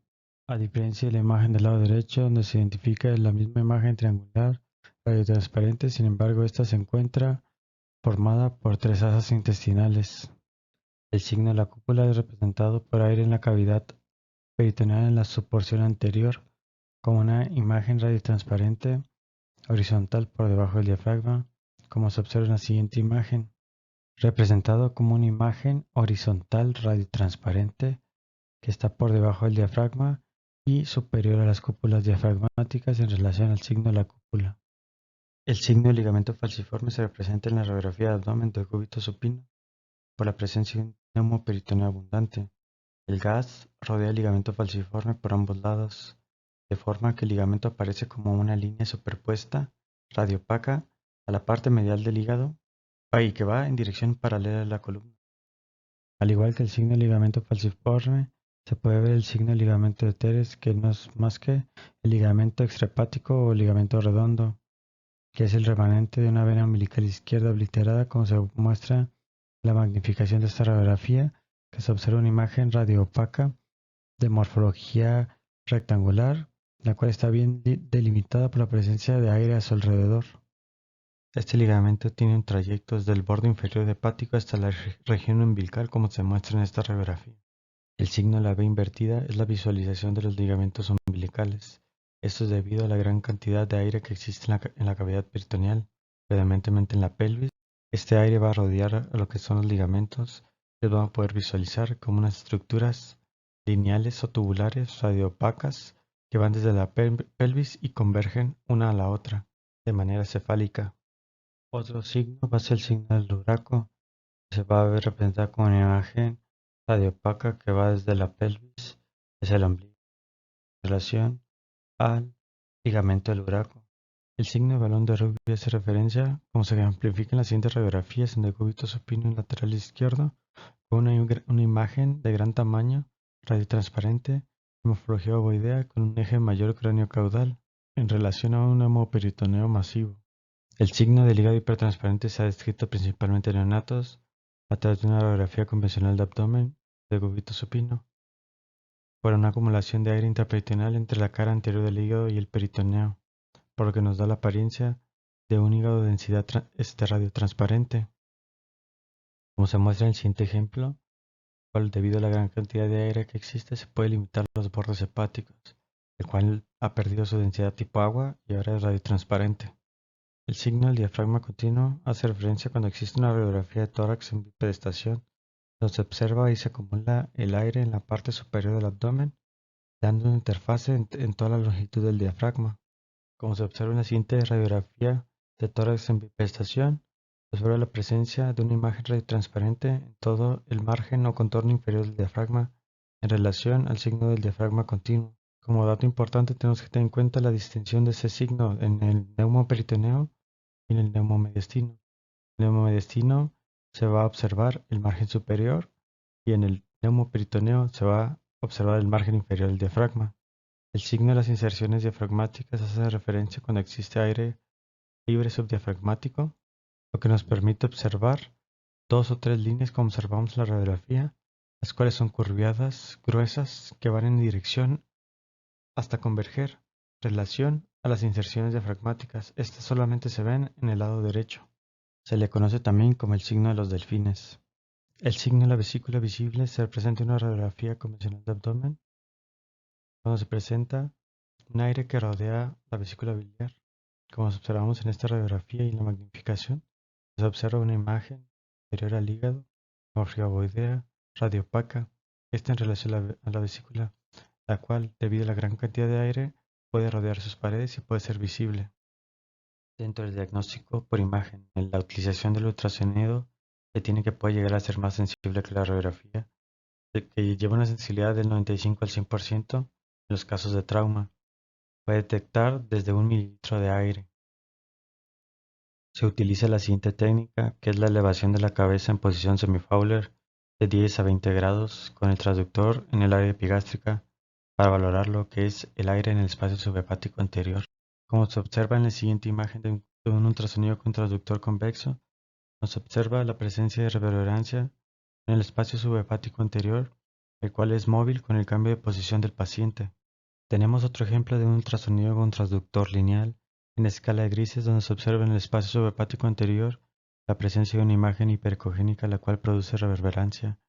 S1: A diferencia de la imagen del lado derecho, donde se identifica la misma imagen triangular radiotransparente, sin embargo, esta se encuentra formada por tres asas intestinales. El signo de la cúpula es representado por aire en la cavidad peritoneal en la subporción anterior, como una imagen radiotransparente horizontal por debajo del diafragma, como se observa en la siguiente imagen, representado como una imagen horizontal radiotransparente que está por debajo del diafragma y superior a las cúpulas diafragmáticas en relación al signo de la cúpula. El signo de ligamento falciforme se representa en la radiografía de abdomen de cúbito supino por la presencia de un neumoperitoneo abundante. El gas rodea el ligamento falciforme por ambos lados, de forma que el ligamento aparece como una línea superpuesta, radiopaca, a la parte medial del hígado y que va en dirección paralela a la columna. Al igual que el signo de ligamento falciforme, se puede ver el signo de ligamento de Teres, que no es más que el ligamento extrahepático o ligamento redondo, que es el remanente de una vena umbilical izquierda obliterada, como se muestra en la magnificación de esta radiografía, que se observa una imagen radioopaca de morfología rectangular, la cual está bien delimitada por la presencia de aire a su alrededor. Este ligamento tiene un trayecto desde el borde inferior hepático hasta la región umbilical, como se muestra en esta radiografía. El signo de la V invertida es la visualización de los ligamentos umbilicales. Esto es debido a la gran cantidad de aire que existe en la cavidad peritoneal, predominantemente en la pelvis. Este aire va a rodear a lo que son los ligamentos, los vamos a poder visualizar como unas estructuras lineales o tubulares radioopacas que van desde la pelvis y convergen una a la otra de manera cefálica. Otro signo va a ser el signo del duraco, que se va a ver representado como una imagen radiopaca que va desde la pelvis hacia el ombligo en relación al ligamento del duraco. El signo de balón de rugby hace referencia, como se ejemplifica en las siguientes radiografías, en decúbito supino lateral izquierdo, con una imagen de gran tamaño, radiotransparente, de morfología ovoidea con un eje mayor cráneo-caudal, en relación a un hemoperitoneo masivo. El signo del hígado hipertransparente se ha descrito principalmente en neonatos a través de una radiografía convencional de abdomen de decúbito supino, por una acumulación de aire intraperitoneal entre la cara anterior del hígado y el peritoneo, por lo que nos da la apariencia de un hígado de densidad radiotransparente, como se muestra en el siguiente ejemplo, cual debido a la gran cantidad de aire que existe se puede limitar los bordes hepáticos, el cual ha perdido su densidad tipo agua y ahora es radiotransparente. El signo del diafragma continuo hace referencia cuando existe una radiografía de tórax en bipedestación, donde se observa y se acumula el aire en la parte superior del abdomen, dando una interfase en toda la longitud del diafragma. Como se observa en la siguiente radiografía de tórax en bipedestación, se observa la presencia de una imagen radiotransparente en todo el margen o contorno inferior del diafragma en relación al signo del diafragma continuo. Como dato importante tenemos que tener en cuenta la distinción de ese signo en el neumoperitoneo y en el neumomediastino. En el neumomediastino se va a observar el margen superior y en el neumoperitoneo se va a observar el margen inferior del diafragma. El signo de las inserciones diafragmáticas hace referencia cuando existe aire libre subdiafragmático, lo que nos permite observar dos o tres líneas como observamos en la radiografía, las cuales son curviadas, gruesas, que van en dirección hasta converger, relación a las inserciones diafragmáticas. Estas solamente se ven en el lado derecho. Se le conoce también como el signo de los delfines. El signo de la vesícula visible se representa en una radiografía convencional de abdomen, cuando se presenta un aire que rodea la vesícula biliar. Como observamos en esta radiografía y en la magnificación, se observa una imagen anterior al hígado, morfología radiopaca, esta en relación a la vesícula, la cual, debido a la gran cantidad de aire, puede rodear sus paredes y puede ser visible. Dentro del diagnóstico por imagen, en la utilización del ultrasonido que puede llegar a ser más sensible que la radiografía, que lleva una sensibilidad del 95 al 100% en los casos de trauma. Puede detectar desde 1 mililitro de aire. Se utiliza la siguiente técnica, que es la elevación de la cabeza en posición semi-Fowler de 10 a 20 grados con el transductor en el área epigástrica para valorar lo que es el aire en el espacio subhepático anterior. Como se observa en la siguiente imagen de un ultrasonido con transductor convexo, nos observa la presencia de reverberancia en el espacio subhepático anterior, el cual es móvil con el cambio de posición del paciente. Tenemos otro ejemplo de un ultrasonido con transductor lineal en escala de grises donde se observa en el espacio subhepático anterior la presencia de una imagen hiperecogénica la cual produce reverberancia,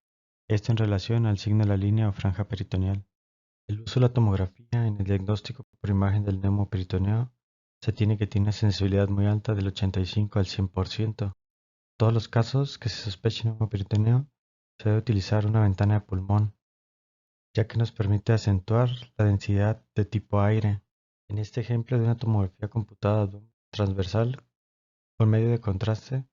S1: esto en relación al signo de la línea o franja peritoneal. El uso de la tomografía en el diagnóstico por imagen del neumoperitoneo se tiene que tiene una sensibilidad muy alta del 85 al 100%. Todos los casos que se sospechen neumoperitoneo se debe utilizar una ventana de pulmón, ya que nos permite acentuar la densidad de tipo aire. En este ejemplo de una tomografía computada transversal por medio de contraste,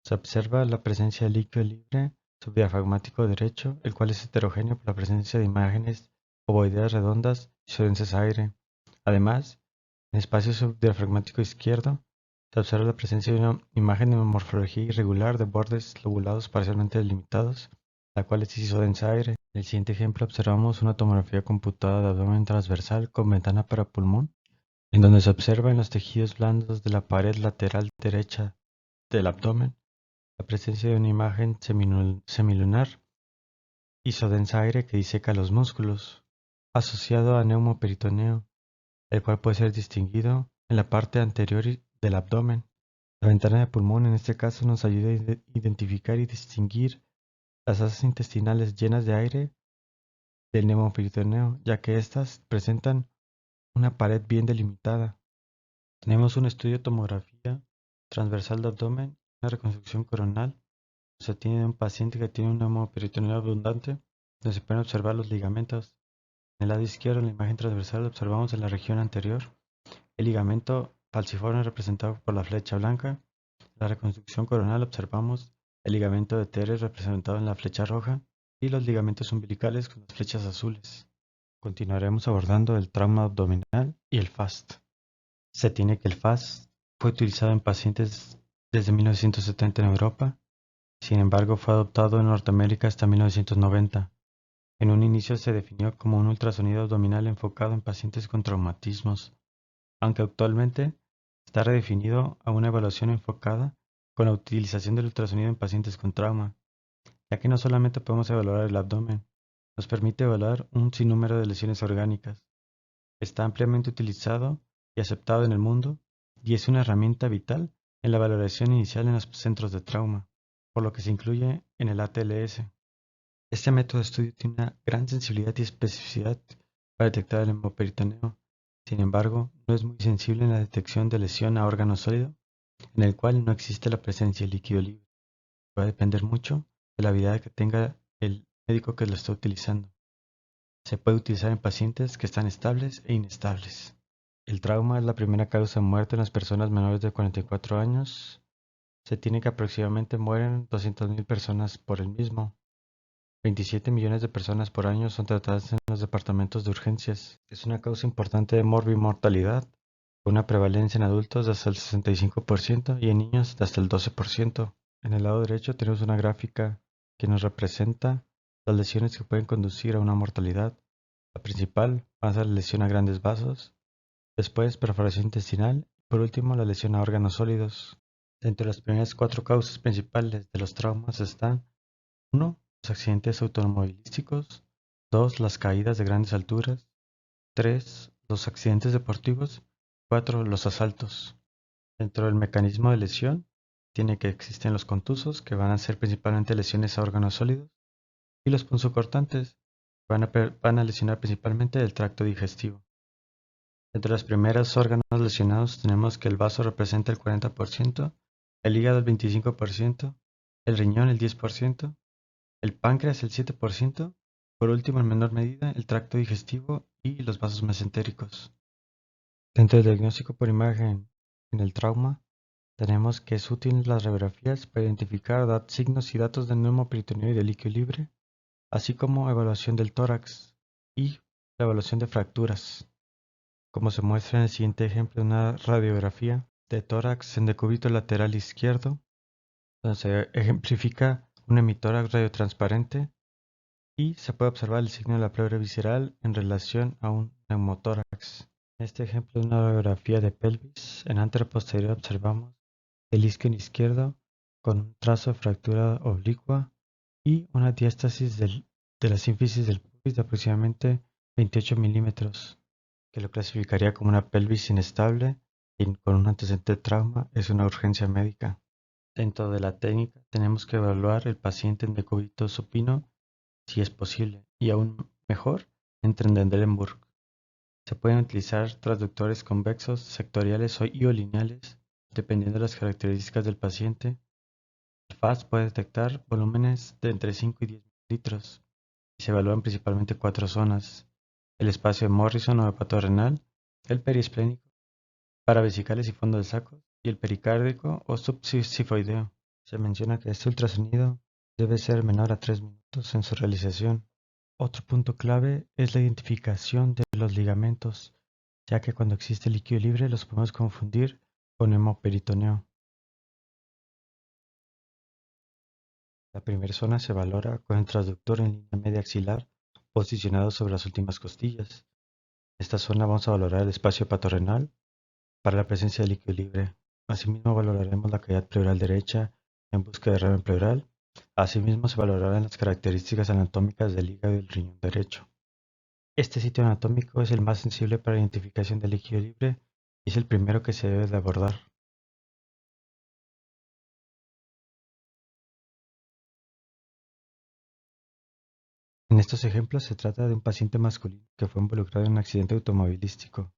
S1: se observa la presencia de líquido libre subdiafragmático derecho, el cual es heterogéneo por la presencia de imágenes ovoideas redondas y su densidad aire. Además, en el espacio subdiafragmático izquierdo, se observa la presencia de una imagen de morfología irregular de bordes lobulados parcialmente delimitados la cual es isodensa-aire. En el siguiente ejemplo observamos una tomografía computada de abdomen transversal con ventana para pulmón, en donde se observa en los tejidos blandos de la pared lateral derecha del abdomen la presencia de una imagen semilunar isodensa-aire que diseca los músculos, asociado a neumoperitoneo, el cual puede ser distinguido en la parte anterior del abdomen. La ventana de pulmón en este caso nos ayuda a identificar y distinguir las asas intestinales llenas de aire del neumoperitoneo, ya que éstas presentan una pared bien delimitada. Tenemos un estudio de tomografía transversal de abdomen, una reconstrucción coronal. Se tiene un paciente que tiene un neumoperitoneo abundante, donde se pueden observar los ligamentos. En el lado izquierdo, en la imagen transversal, observamos en la región anterior el ligamento falciforme representado por la flecha blanca. En la reconstrucción coronal observamos el ligamento de Teres representado en la flecha roja y los ligamentos umbilicales con las flechas azules. Continuaremos abordando el trauma abdominal y el FAST. Se tiene que el FAST fue utilizado en pacientes desde 1970 en Europa, sin embargo fue adoptado en Norteamérica hasta 1990. En un inicio se definió como un ultrasonido abdominal enfocado en pacientes con traumatismos, aunque actualmente está redefinido a una evaluación enfocada con la utilización del ultrasonido en pacientes con trauma, ya que no solamente podemos evaluar el abdomen, nos permite evaluar un sinnúmero de lesiones orgánicas. Está ampliamente utilizado y aceptado en el mundo y es una herramienta vital en la valoración inicial en los centros de trauma, por lo que se incluye en el ATLS. Este método de estudio tiene una gran sensibilidad y especificidad para detectar el hemoperitoneo. Sin embargo, no es muy sensible en la detección de lesión a órgano sólido, en el cual no existe la presencia de líquido libre. Va a depender mucho de la habilidad que tenga el médico que lo está utilizando. Se puede utilizar en pacientes que están estables e inestables. El trauma es la primera causa de muerte en las personas menores de 44 años. Se tiene que aproximadamente mueren 200.000 personas por el mismo. 27 millones de personas por año son tratadas en los departamentos de urgencias. Es una causa importante de morbimortalidad, con una prevalencia en adultos de hasta el 65% y en niños de hasta el 12%. En el lado derecho tenemos una gráfica que nos representa las lesiones que pueden conducir a una mortalidad. La principal va a ser la lesión a grandes vasos, después perforación intestinal y por último la lesión a órganos sólidos. Entre las primeras cuatro causas principales de los traumas están: 1. Los accidentes automovilísticos. 2. Las caídas de grandes alturas. 3. Los accidentes deportivos. 4. Los asaltos. Dentro del mecanismo de lesión, tiene que existen los contusos, que van a ser principalmente lesiones a órganos sólidos, y los punzocortantes, van a lesionar principalmente el tracto digestivo. Entre los primeros órganos lesionados tenemos que el vaso representa el 40%, el hígado el 25%, el riñón el 10%, el páncreas el 7%, por último en menor medida el tracto digestivo y los vasos mesentéricos. Dentro del diagnóstico por imagen en el trauma, tenemos que es útil las radiografías para identificar signos y datos de neumoperitoneo y de líquido libre, así como evaluación del tórax y la evaluación de fracturas, como se muestra en el siguiente ejemplo de una radiografía de tórax en decúbito lateral izquierdo, donde se ejemplifica un hemitórax radiotransparente y se puede observar el signo de la pleura visceral en relación a un neumotórax. En este ejemplo de una radiografía de pelvis, en anteroposterior observamos el isquio izquierdo con un trazo de fractura oblicua y una diástasis de la sínfisis del pubis de aproximadamente 28 milímetros, que lo clasificaría como una pelvis inestable y con un antecedente de trauma. Es una urgencia médica. Dentro de la técnica tenemos que evaluar el paciente en decúbito supino si es posible, y aún mejor en Trendelenburg. Se pueden utilizar transductores convexos, sectoriales o lineales, dependiendo de las características del paciente. El FAST puede detectar volúmenes de entre 5 y 10 litros y se evalúan principalmente cuatro zonas: el espacio de Morrison o hepatorrenal, el periesplénico, paravesicales y fondo del saco, y el pericárdico o subsifoideo. Se menciona que este ultrasonido debe ser menor a 3 minutos en su realización. Otro punto clave es la identificación de los ligamentos, ya que cuando existe líquido libre los podemos confundir con hemoperitoneo. La primera zona se valora con el transductor en línea media axilar posicionado sobre las últimas costillas. En esta zona vamos a valorar el espacio patorrenal para la presencia de líquido libre. Asimismo valoraremos la cavidad pleural derecha en busca de ramen pleural. Asimismo se valorarán las características anatómicas del hígado y del riñón derecho. Este sitio anatómico es el más sensible para la identificación del líquido libre y es el primero que se debe de abordar. En estos ejemplos se trata de un paciente masculino que fue involucrado en un accidente automovilístico. En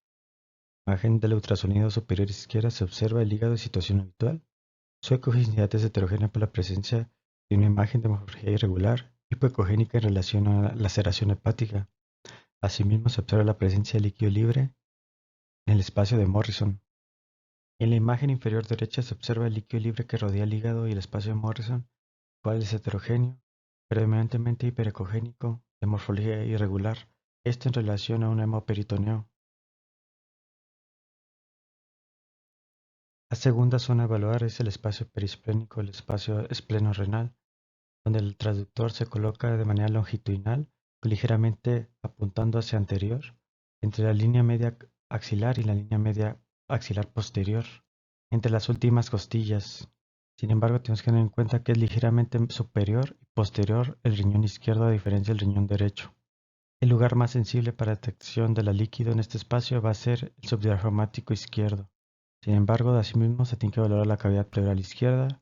S1: la imagen del ultrasonido superior izquierda se observa el hígado en situación habitual. Su ecogenicidad es heterogénea por la presencia de una imagen de morfología irregular hipoecogénica en relación a la laceración hepática. Asimismo se observa la presencia de líquido libre en el espacio de Morrison. En la imagen inferior derecha se observa el líquido libre que rodea el hígado y el espacio de Morrison, el cual es heterogéneo, predominantemente hiperecogénico, de morfología irregular, esto en relación a un hemoperitoneo. La segunda zona a evaluar es el espacio perisplénico, el espacio espleno-renal, donde el transductor se coloca de manera longitudinal, ligeramente apuntando hacia anterior, entre la línea media axilar y la línea media axilar posterior, entre las últimas costillas. Sin embargo, tenemos que tener en cuenta que es ligeramente superior y posterior el riñón izquierdo a diferencia del riñón derecho. El lugar más sensible para detección de la líquido en este espacio va a ser el subdiafragmático izquierdo. Sin embargo, asimismo se tiene que valorar la cavidad pleural izquierda,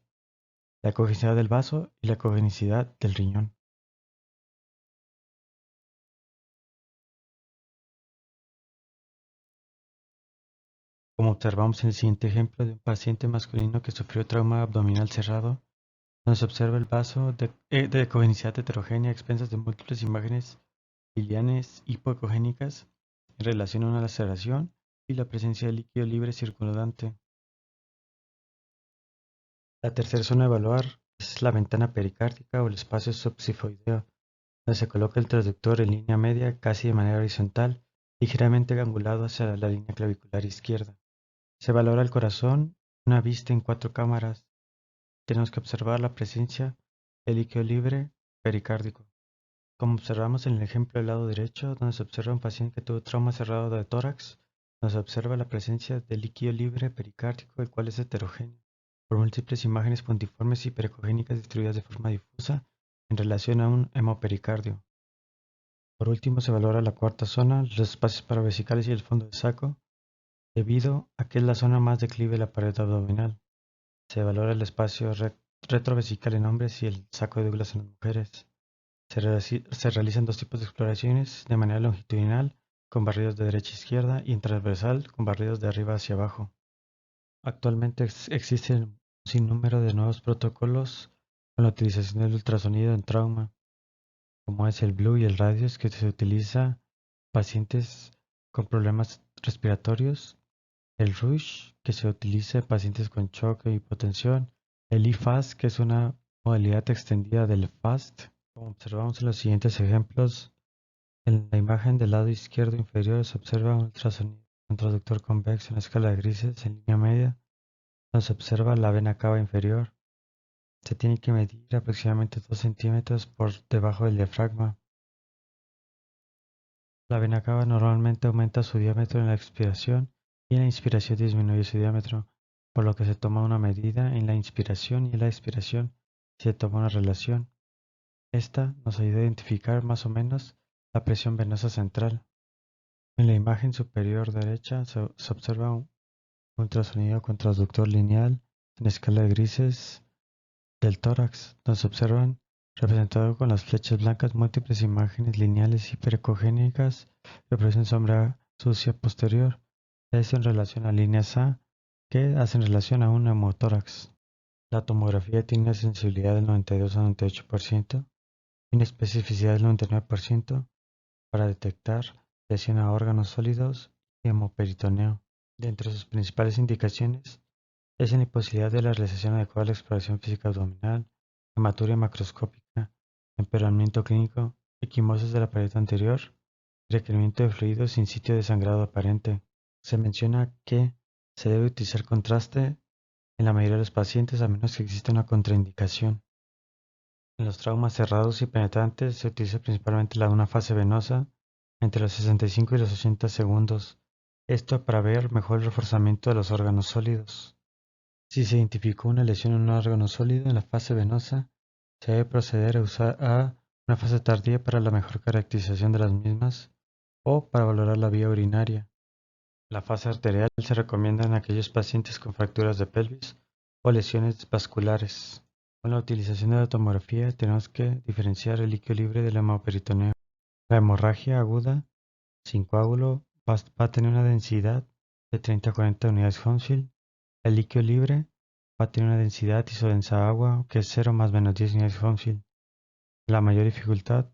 S1: la ecogenicidad del vaso y la ecogenicidad del riñón. Como observamos en el siguiente ejemplo de un paciente masculino que sufrió trauma abdominal cerrado, donde se observa el vaso de ecogenicidad heterogénea a expensas de múltiples imágenes biliares hipoecogénicas en relación a una laceración y la presencia de líquido libre circundante. La tercera zona a evaluar es la ventana pericárdica o el espacio subsifoideo, donde se coloca el transductor en línea media casi de manera horizontal, ligeramente angulado hacia la línea clavicular izquierda. Se valora el corazón, una vista en 4 cámaras. Tenemos que observar la presencia de líquido libre pericárdico. Como observamos en el ejemplo del lado derecho, donde se observa un paciente que tuvo trauma cerrado de tórax, donde se observa la presencia de líquido libre pericárdico, el cual es heterogéneo, por múltiples imágenes puntiformes y hiperecogénicas distribuidas de forma difusa en relación a un hemopericardio. Por último, se valora la cuarta zona, los espacios paravesicales y el fondo del saco, debido a que es la zona más declive de la pared abdominal. Se valora el espacio retrovesical en hombres y el saco de Douglas en las mujeres. Se realizan dos tipos de exploraciones: de manera longitudinal, con barridos de derecha a izquierda, y en transversal, con barridos de arriba hacia abajo. Actualmente existen un sinnúmero de nuevos protocolos con la utilización del ultrasonido en trauma, como es el Blue y el Radius, que se utiliza en pacientes con problemas respiratorios, el Rush, que se utiliza en pacientes con shock e hipotensión, el eFAST, que es una modalidad extendida del FAST. Como observamos en los siguientes ejemplos, en la imagen del lado izquierdo inferior se observa un ultrasonido con transductor convexo en escala de grises en línea media, donde se observa la vena cava inferior. Se tiene que medir aproximadamente 2 centímetros por debajo del diafragma. La vena cava normalmente aumenta su diámetro en la expiración y en la inspiración disminuye su diámetro, por lo que se toma una medida en la inspiración y en la expiración y se toma una relación. Esta nos ayuda a identificar más o menos la presión venosa central. En la imagen superior derecha se observa un ultrasonido con transductor lineal en escala de grises del tórax, donde se observan, representado con las flechas blancas, múltiples imágenes lineales hiperecogénicas que producen sombra sucia posterior. Esto en relación a líneas A que hacen relación a un neumotórax. La tomografía tiene una sensibilidad del 92 a 98% y una especificidad del 99% para detectar lesión a órganos sólidos y hemoperitoneo. De entre sus principales indicaciones es la imposibilidad de la realización adecuada de la exploración física abdominal, hematuria macroscópica, empeoramiento clínico, equimosis de la pared anterior y requerimiento de fluidos sin sitio de sangrado aparente. Se menciona que se debe utilizar contraste en la mayoría de los pacientes a menos que exista una contraindicación. En los traumas cerrados y penetrantes se utiliza principalmente una fase venosa entre los 65 y los 80 segundos, esto para ver mejor el reforzamiento de los órganos sólidos. Si se identificó una lesión en un órgano sólido en la fase venosa, se debe proceder a usar una fase tardía para la mejor caracterización de las mismas o para valorar la vía urinaria. La fase arterial se recomienda en aquellos pacientes con fracturas de pelvis o lesiones vasculares. Con la utilización de la tomografía tenemos que diferenciar el líquido libre del hemoperitoneo. La hemorragia aguda sin coágulo va a tener una densidad de 30 a 40 unidades Hounsfield. El líquido libre va a tener una densidad isodensa agua que es 0 más menos 10 unidades Hounsfield. La mayor dificultad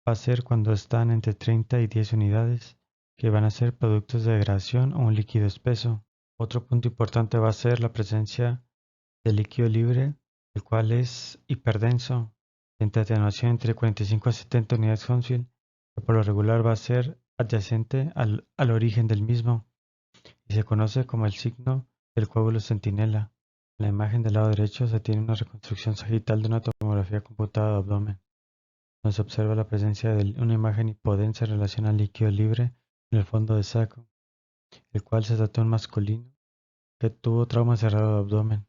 S1: va a ser cuando están entre 30 y 10 unidades, que van a ser productos de degradación o un líquido espeso. Otro punto importante va a ser la presencia de líquido libre, el cual es hiperdenso, de atenuación entre 45 a 70 unidades Hounsfield, que por lo regular va a ser adyacente al origen del mismo y se conoce como el signo del coágulo centinela. En la imagen del lado derecho se tiene una reconstrucción sagital de una tomografía computada de abdomen, donde se observa la presencia de una imagen hipodensa en relación al líquido libre en el fondo de saco, el cual se trató en un masculino que tuvo trauma cerrado de abdomen.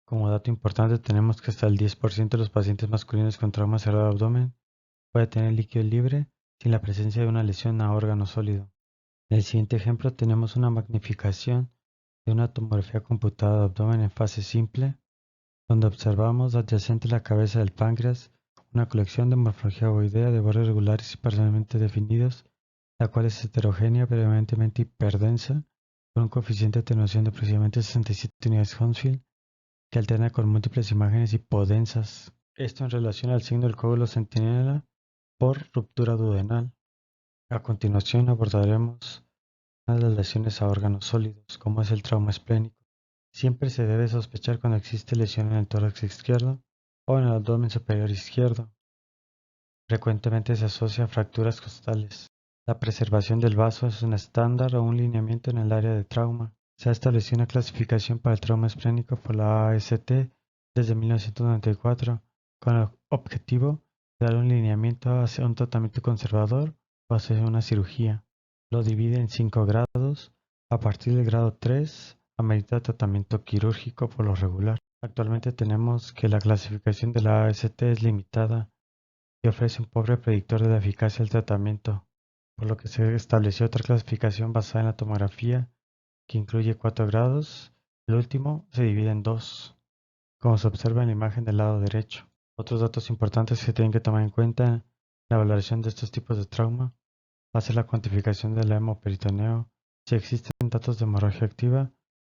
S1: Como dato importante tenemos que hasta el 10% de los pacientes masculinos con trauma cerrado de abdomen puede tener líquido libre sin la presencia de una lesión a órgano sólido. En el siguiente ejemplo tenemos una magnificación de una tomografía computada de abdomen en fase simple, donde observamos adyacente a la cabeza del páncreas una colección de morfología ovoidea de bordes regulares y parcialmente definidos, la cual es heterogénea, predominantemente hiperdensa, con un coeficiente de atenuación de aproximadamente 67 unidades Hounsfield, que alterna con múltiples imágenes hipodensas. Esto en relación al signo del coágulo centinela por ruptura duodenal. A continuación abordaremos una de las lesiones a órganos sólidos, como es el trauma esplénico. Siempre se debe sospechar cuando existe lesión en el tórax izquierdo o en el abdomen superior izquierdo. Frecuentemente se asocia a fracturas costales. La preservación del vaso es un estándar o un lineamiento en el área de trauma. Se ha establecido una clasificación para el trauma esplénico por la AST desde 1994 con el objetivo de dar un lineamiento hacia un tratamiento conservador o hacia una cirugía. Lo divide en 5 grados. A partir del grado 3 amerita tratamiento quirúrgico por lo regular. Actualmente tenemos que la clasificación de la AST es limitada y ofrece un pobre predictor de la eficacia del tratamiento, por lo que se estableció otra clasificación basada en la tomografía que incluye 4 grados. El último se divide en 2, como se observa en la imagen del lado derecho. Otros datos importantes que se tienen que tomar en cuenta en la valoración de estos tipos de trauma va a ser la cuantificación del hemoperitoneo, si existen datos de hemorragia activa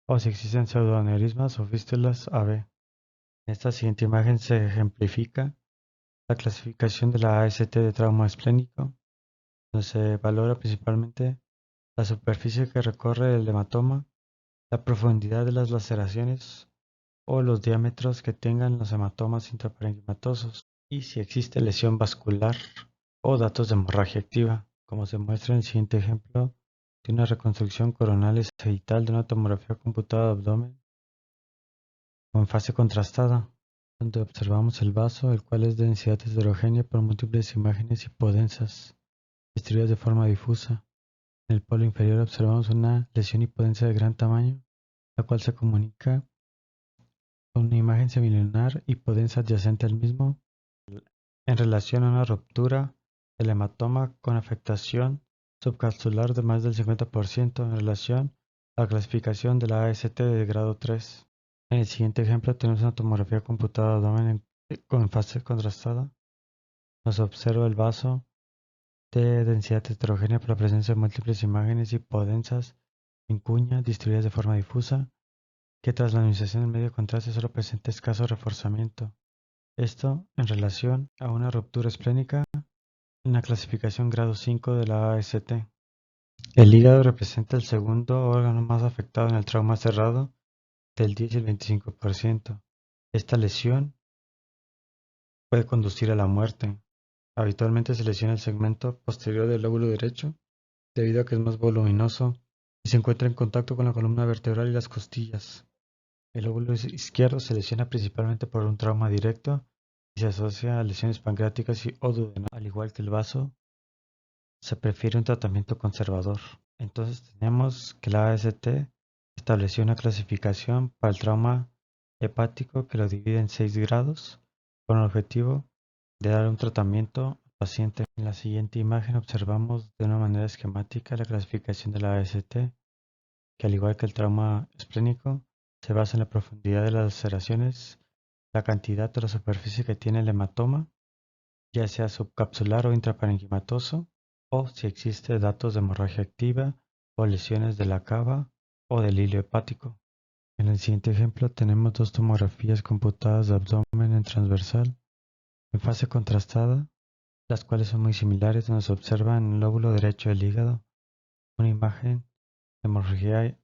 S1: o si existen pseudoaneurismas o fístulas AB. En esta siguiente imagen se ejemplifica la clasificación de la AST de trauma esplénico, donde se valora principalmente la superficie que recorre el hematoma, la profundidad de las laceraciones o los diámetros que tengan los hematomas intraparenquimatosos y si existe lesión vascular o datos de hemorragia activa, como se muestra en el siguiente ejemplo de una reconstrucción coronal sagital de una tomografía computada de abdomen o en fase contrastada, donde observamos el vaso, el cual es de densidad heterogénea por múltiples imágenes hipodensas, distribuidas de forma difusa. En el polo inferior observamos una lesión hipodensa de gran tamaño, la cual se comunica con una imagen semilunar hipodensa adyacente al mismo en relación a una ruptura del hematoma con afectación subcapsular de más del 50% en relación a la clasificación de la AST de grado 3. En el siguiente ejemplo tenemos una tomografía computada de abdomen con fase contrastada. Nos observa el vaso de densidad heterogénea por la presencia de múltiples imágenes hipodensas en cuña distribuidas de forma difusa, que tras la administración del medio contraste solo presenta escaso reforzamiento. Esto en relación a una ruptura esplénica en la clasificación grado 5 de la AST. El hígado representa el segundo órgano más afectado en el trauma cerrado, del 10 y el 25%. Esta lesión puede conducir a la muerte. Habitualmente se lesiona el segmento posterior del lóbulo derecho, debido a que es más voluminoso y se encuentra en contacto con la columna vertebral y las costillas. El lóbulo izquierdo se lesiona principalmente por un trauma directo y se asocia a lesiones pancreáticas o duodenales. Al igual que el vaso, se prefiere un tratamiento conservador. Entonces tenemos que la AST estableció una clasificación para el trauma hepático que lo divide en 6 grados con el objetivo de dar un tratamiento al paciente. En la siguiente imagen observamos de una manera esquemática la clasificación de la AST, que al igual que el trauma esplénico, se basa en la profundidad de las laceraciones, la cantidad o la superficie que tiene el hematoma, ya sea subcapsular o intraparenquimatoso, o si existe datos de hemorragia activa o lesiones de la cava o del hilio hepático. En el siguiente ejemplo tenemos dos tomografías computadas de abdomen en transversal en fase contrastada, las cuales son muy similares, donde se observa en el lóbulo derecho del hígado una imagen de hemorragia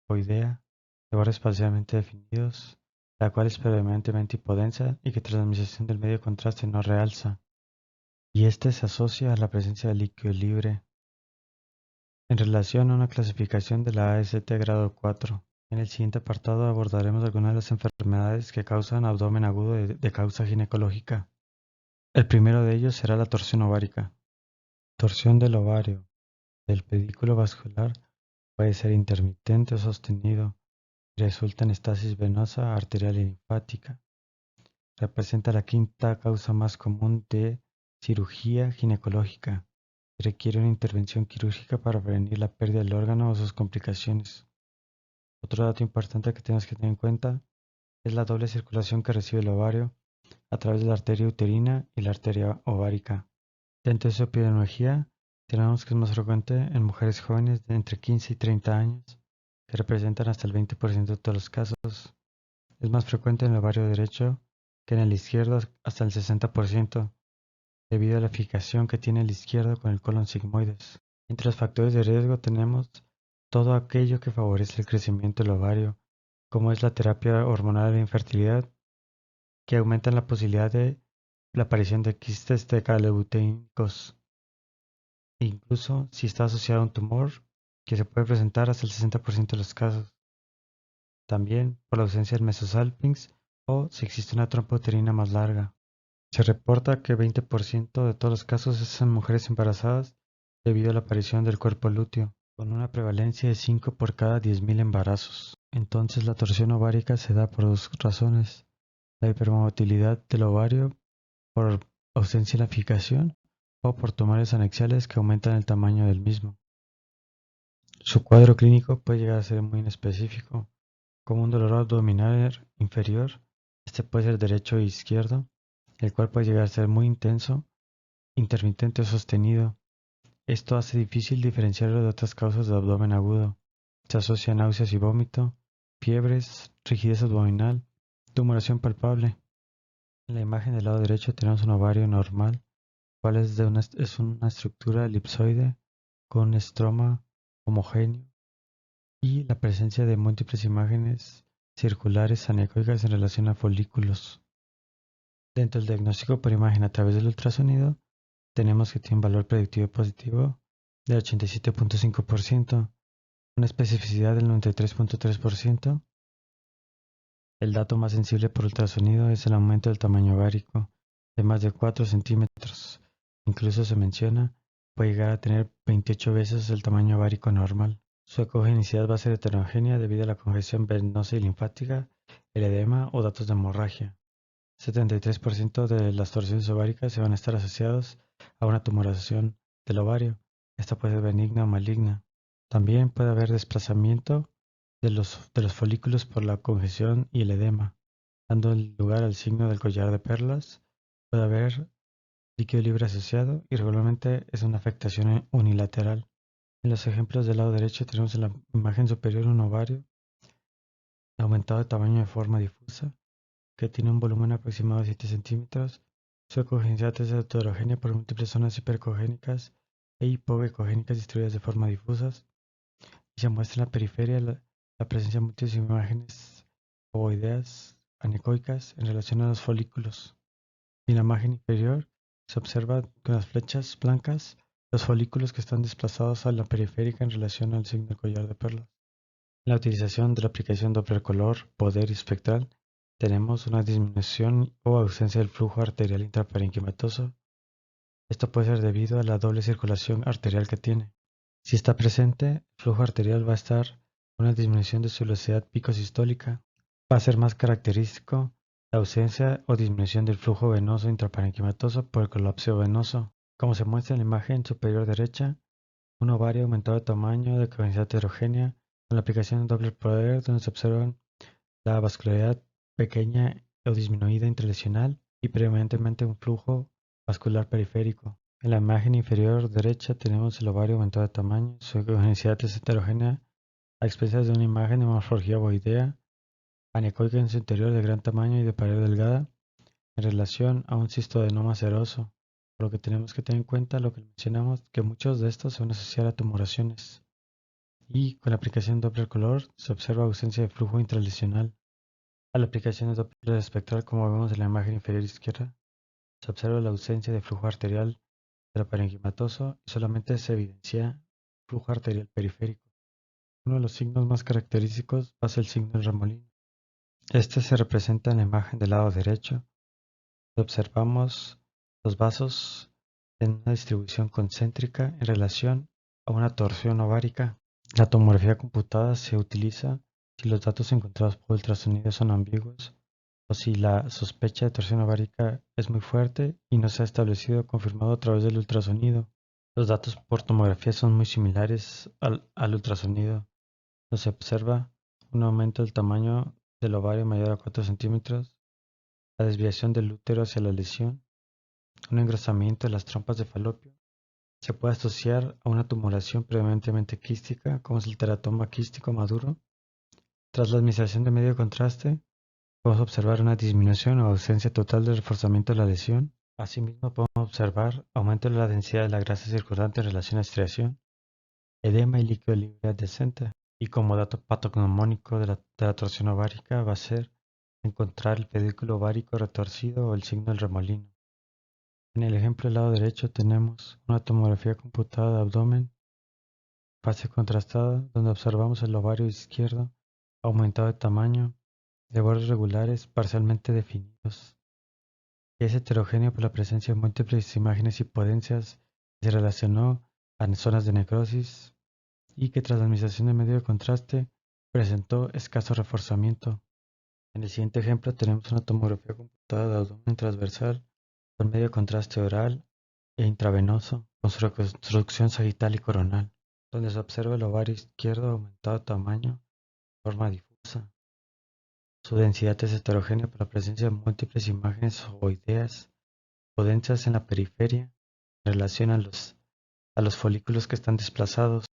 S1: oidea de bordes parcialmente definidos, la cual es predominantemente hipodensa y que tras la administración del medio contraste no realza, y este se asocia a la presencia de líquido libre. En relación a una clasificación de la AST grado 4, en el siguiente apartado abordaremos algunas de las enfermedades que causan abdomen agudo de causa ginecológica. El primero de ellos será la torsión ovárica. Torsión del ovario del pedículo vascular puede ser intermitente o sostenido y resulta en estasis venosa, arterial y linfática. Representa la quinta causa más común de cirugía ginecológica y requiere una intervención quirúrgica para prevenir la pérdida del órgano o sus complicaciones. Otro dato importante que tenemos que tener en cuenta es la doble circulación que recibe el ovario a través de la arteria uterina y la arteria ovárica. Dentro de su epidemiología, tenemos que es más frecuente en mujeres jóvenes de entre 15 y 30 años, que representan hasta el 20% de todos los casos. Es más frecuente en el ovario derecho que en el izquierdo, hasta el 60%, debido a la fijación que tiene el izquierdo con el colon sigmoides. Entre los factores de riesgo tenemos todo aquello que favorece el crecimiento del ovario, como es la terapia hormonal de la infertilidad, que aumenta la posibilidad de la aparición de quistes tecalebuteínicos, e incluso si está asociado a un tumor, que se puede presentar hasta el 60% de los casos. También por la ausencia del mesosalpinx o si existe una trompa uterina más larga. Se reporta que 20% de todos los casos es en mujeres embarazadas debido a la aparición del cuerpo lúteo, con una prevalencia de 5 por cada 10.000 embarazos. Entonces la torsión ovárica se da por dos razones: la hipermotilidad del ovario por ausencia de la fijación o por tumores anexiales que aumentan el tamaño del mismo. Su cuadro clínico puede llegar a ser muy inespecífico, como un dolor abdominal inferior, este puede ser derecho e izquierdo, el cual puede llegar a ser muy intenso, intermitente o sostenido. Esto hace difícil diferenciarlo de otras causas de abdomen agudo. Se asocia a náuseas y vómito, fiebres, rigidez abdominal, tumoración palpable. En la imagen del lado derecho tenemos un ovario normal, cual es una estructura elipsoide con un estroma homogéneo y la presencia de múltiples imágenes circulares anecoicas en relación a folículos. Dentro del diagnóstico por imagen a través del ultrasonido, tenemos que tiene un valor predictivo positivo del 87.5%, una especificidad del 93.3%. El dato más sensible por ultrasonido es el aumento del tamaño ovárico de más de 4 centímetros. Incluso se menciona puede llegar a tener 28 veces el tamaño ovárico normal. Su ecogenicidad va a ser heterogénea debido a la congestión venosa y linfática, el edema o datos de hemorragia. 73% de las torsiones ováricas se van a estar asociados a una tumoración del ovario. Esta puede ser benigna o maligna. También puede haber desplazamiento de los folículos por la congestión y el edema, dando lugar al signo del collar de perlas. Puede haber líquido libre asociado y regularmente es una afectación unilateral. En los ejemplos del lado derecho tenemos en la imagen superior un ovario aumentado de tamaño de forma difusa que tiene un volumen aproximado de 7 centímetros. Su ecogenicidad es heterogénea por múltiples zonas hiperecogénicas e hipoecogénicas distribuidas de forma difusas, y se muestra en la periferia la presencia de múltiples imágenes ovoideas anecoicas en relación a los folículos. En la imagen inferior se observa con las flechas blancas los folículos que están desplazados a la periférica en relación al signo del collar de perlas. La utilización de la aplicación Doppler color, poder y espectral tenemos una disminución o ausencia del flujo arterial intraparenquimatoso. Esto puede ser debido a la doble circulación arterial que tiene. Si está presente, el flujo arterial va a estar con una disminución de su velocidad pico sistólica. Va a ser más característico la ausencia o disminución del flujo venoso intraparenquimatoso por el colapso venoso. Como se muestra en la imagen superior derecha, un ovario aumentado de tamaño de cavidad heterogénea con la aplicación de Doppler poder donde se observan la vascularidad pequeña o disminuida intralesional y predominantemente un flujo vascular periférico. En la imagen inferior derecha tenemos el ovario aumentado de tamaño, su conicidad es heterogénea a expensas de una imagen de morfología ovoidea, anecoica en su interior de gran tamaño y de pared delgada, en relación a un cistoadenoma seroso, por lo que tenemos que tener en cuenta lo que mencionamos, que muchos de estos se van a asociar a tumoraciones. Y con la aplicación de Doppler color se observa ausencia de flujo intralesional. A la aplicación de Doppler espectral, como vemos en la imagen inferior izquierda, se observa la ausencia de flujo arterial intraparenquimatoso y solamente se evidencia flujo arterial periférico. Uno de los signos más característicos va a ser el signo del remolino. Este se representa en la imagen del lado derecho. Observamos los vasos en una distribución concéntrica en relación a una torsión ovárica. La tomografía computada se utiliza si los datos encontrados por ultrasonido son ambiguos o si la sospecha de torsión ovárica es muy fuerte y no se ha establecido o confirmado a través del ultrasonido. Los datos por tomografía son muy similares al ultrasonido. Se observa un aumento del tamaño del ovario mayor a 4 centímetros, la desviación del útero hacia la lesión, un engrosamiento de las trompas de falopio. Se puede asociar a una tumoración predominantemente quística, como es el teratoma quístico maduro. Tras la administración de medio contraste, podemos observar una disminución o ausencia total de reforzamiento de la lesión. Asimismo, podemos observar aumento de la densidad de la grasa circulante en relación a estriación, edema y líquido libre adyacente. Y como dato patognomónico de la torsión ovárica va a ser encontrar el pedúnculo ovárico retorcido o el signo del remolino. En el ejemplo del lado derecho tenemos una tomografía computada de abdomen, fase contrastada, donde observamos el ovario izquierdo aumentado de tamaño, de bordes regulares parcialmente definidos, que es heterogéneo por la presencia de múltiples imágenes hipodensias que se relacionó a zonas de necrosis y que tras la administración de medio de contraste presentó escaso reforzamiento. En el siguiente ejemplo tenemos una tomografía computada de abdomen transversal con medio contraste oral e intravenoso con su reconstrucción sagital y coronal, donde se observa el ovario izquierdo aumentado de tamaño de forma difusa. Su densidad es heterogénea por la presencia de múltiples imágenes ovoideas o densas en la periferia en relación a los folículos que están desplazados.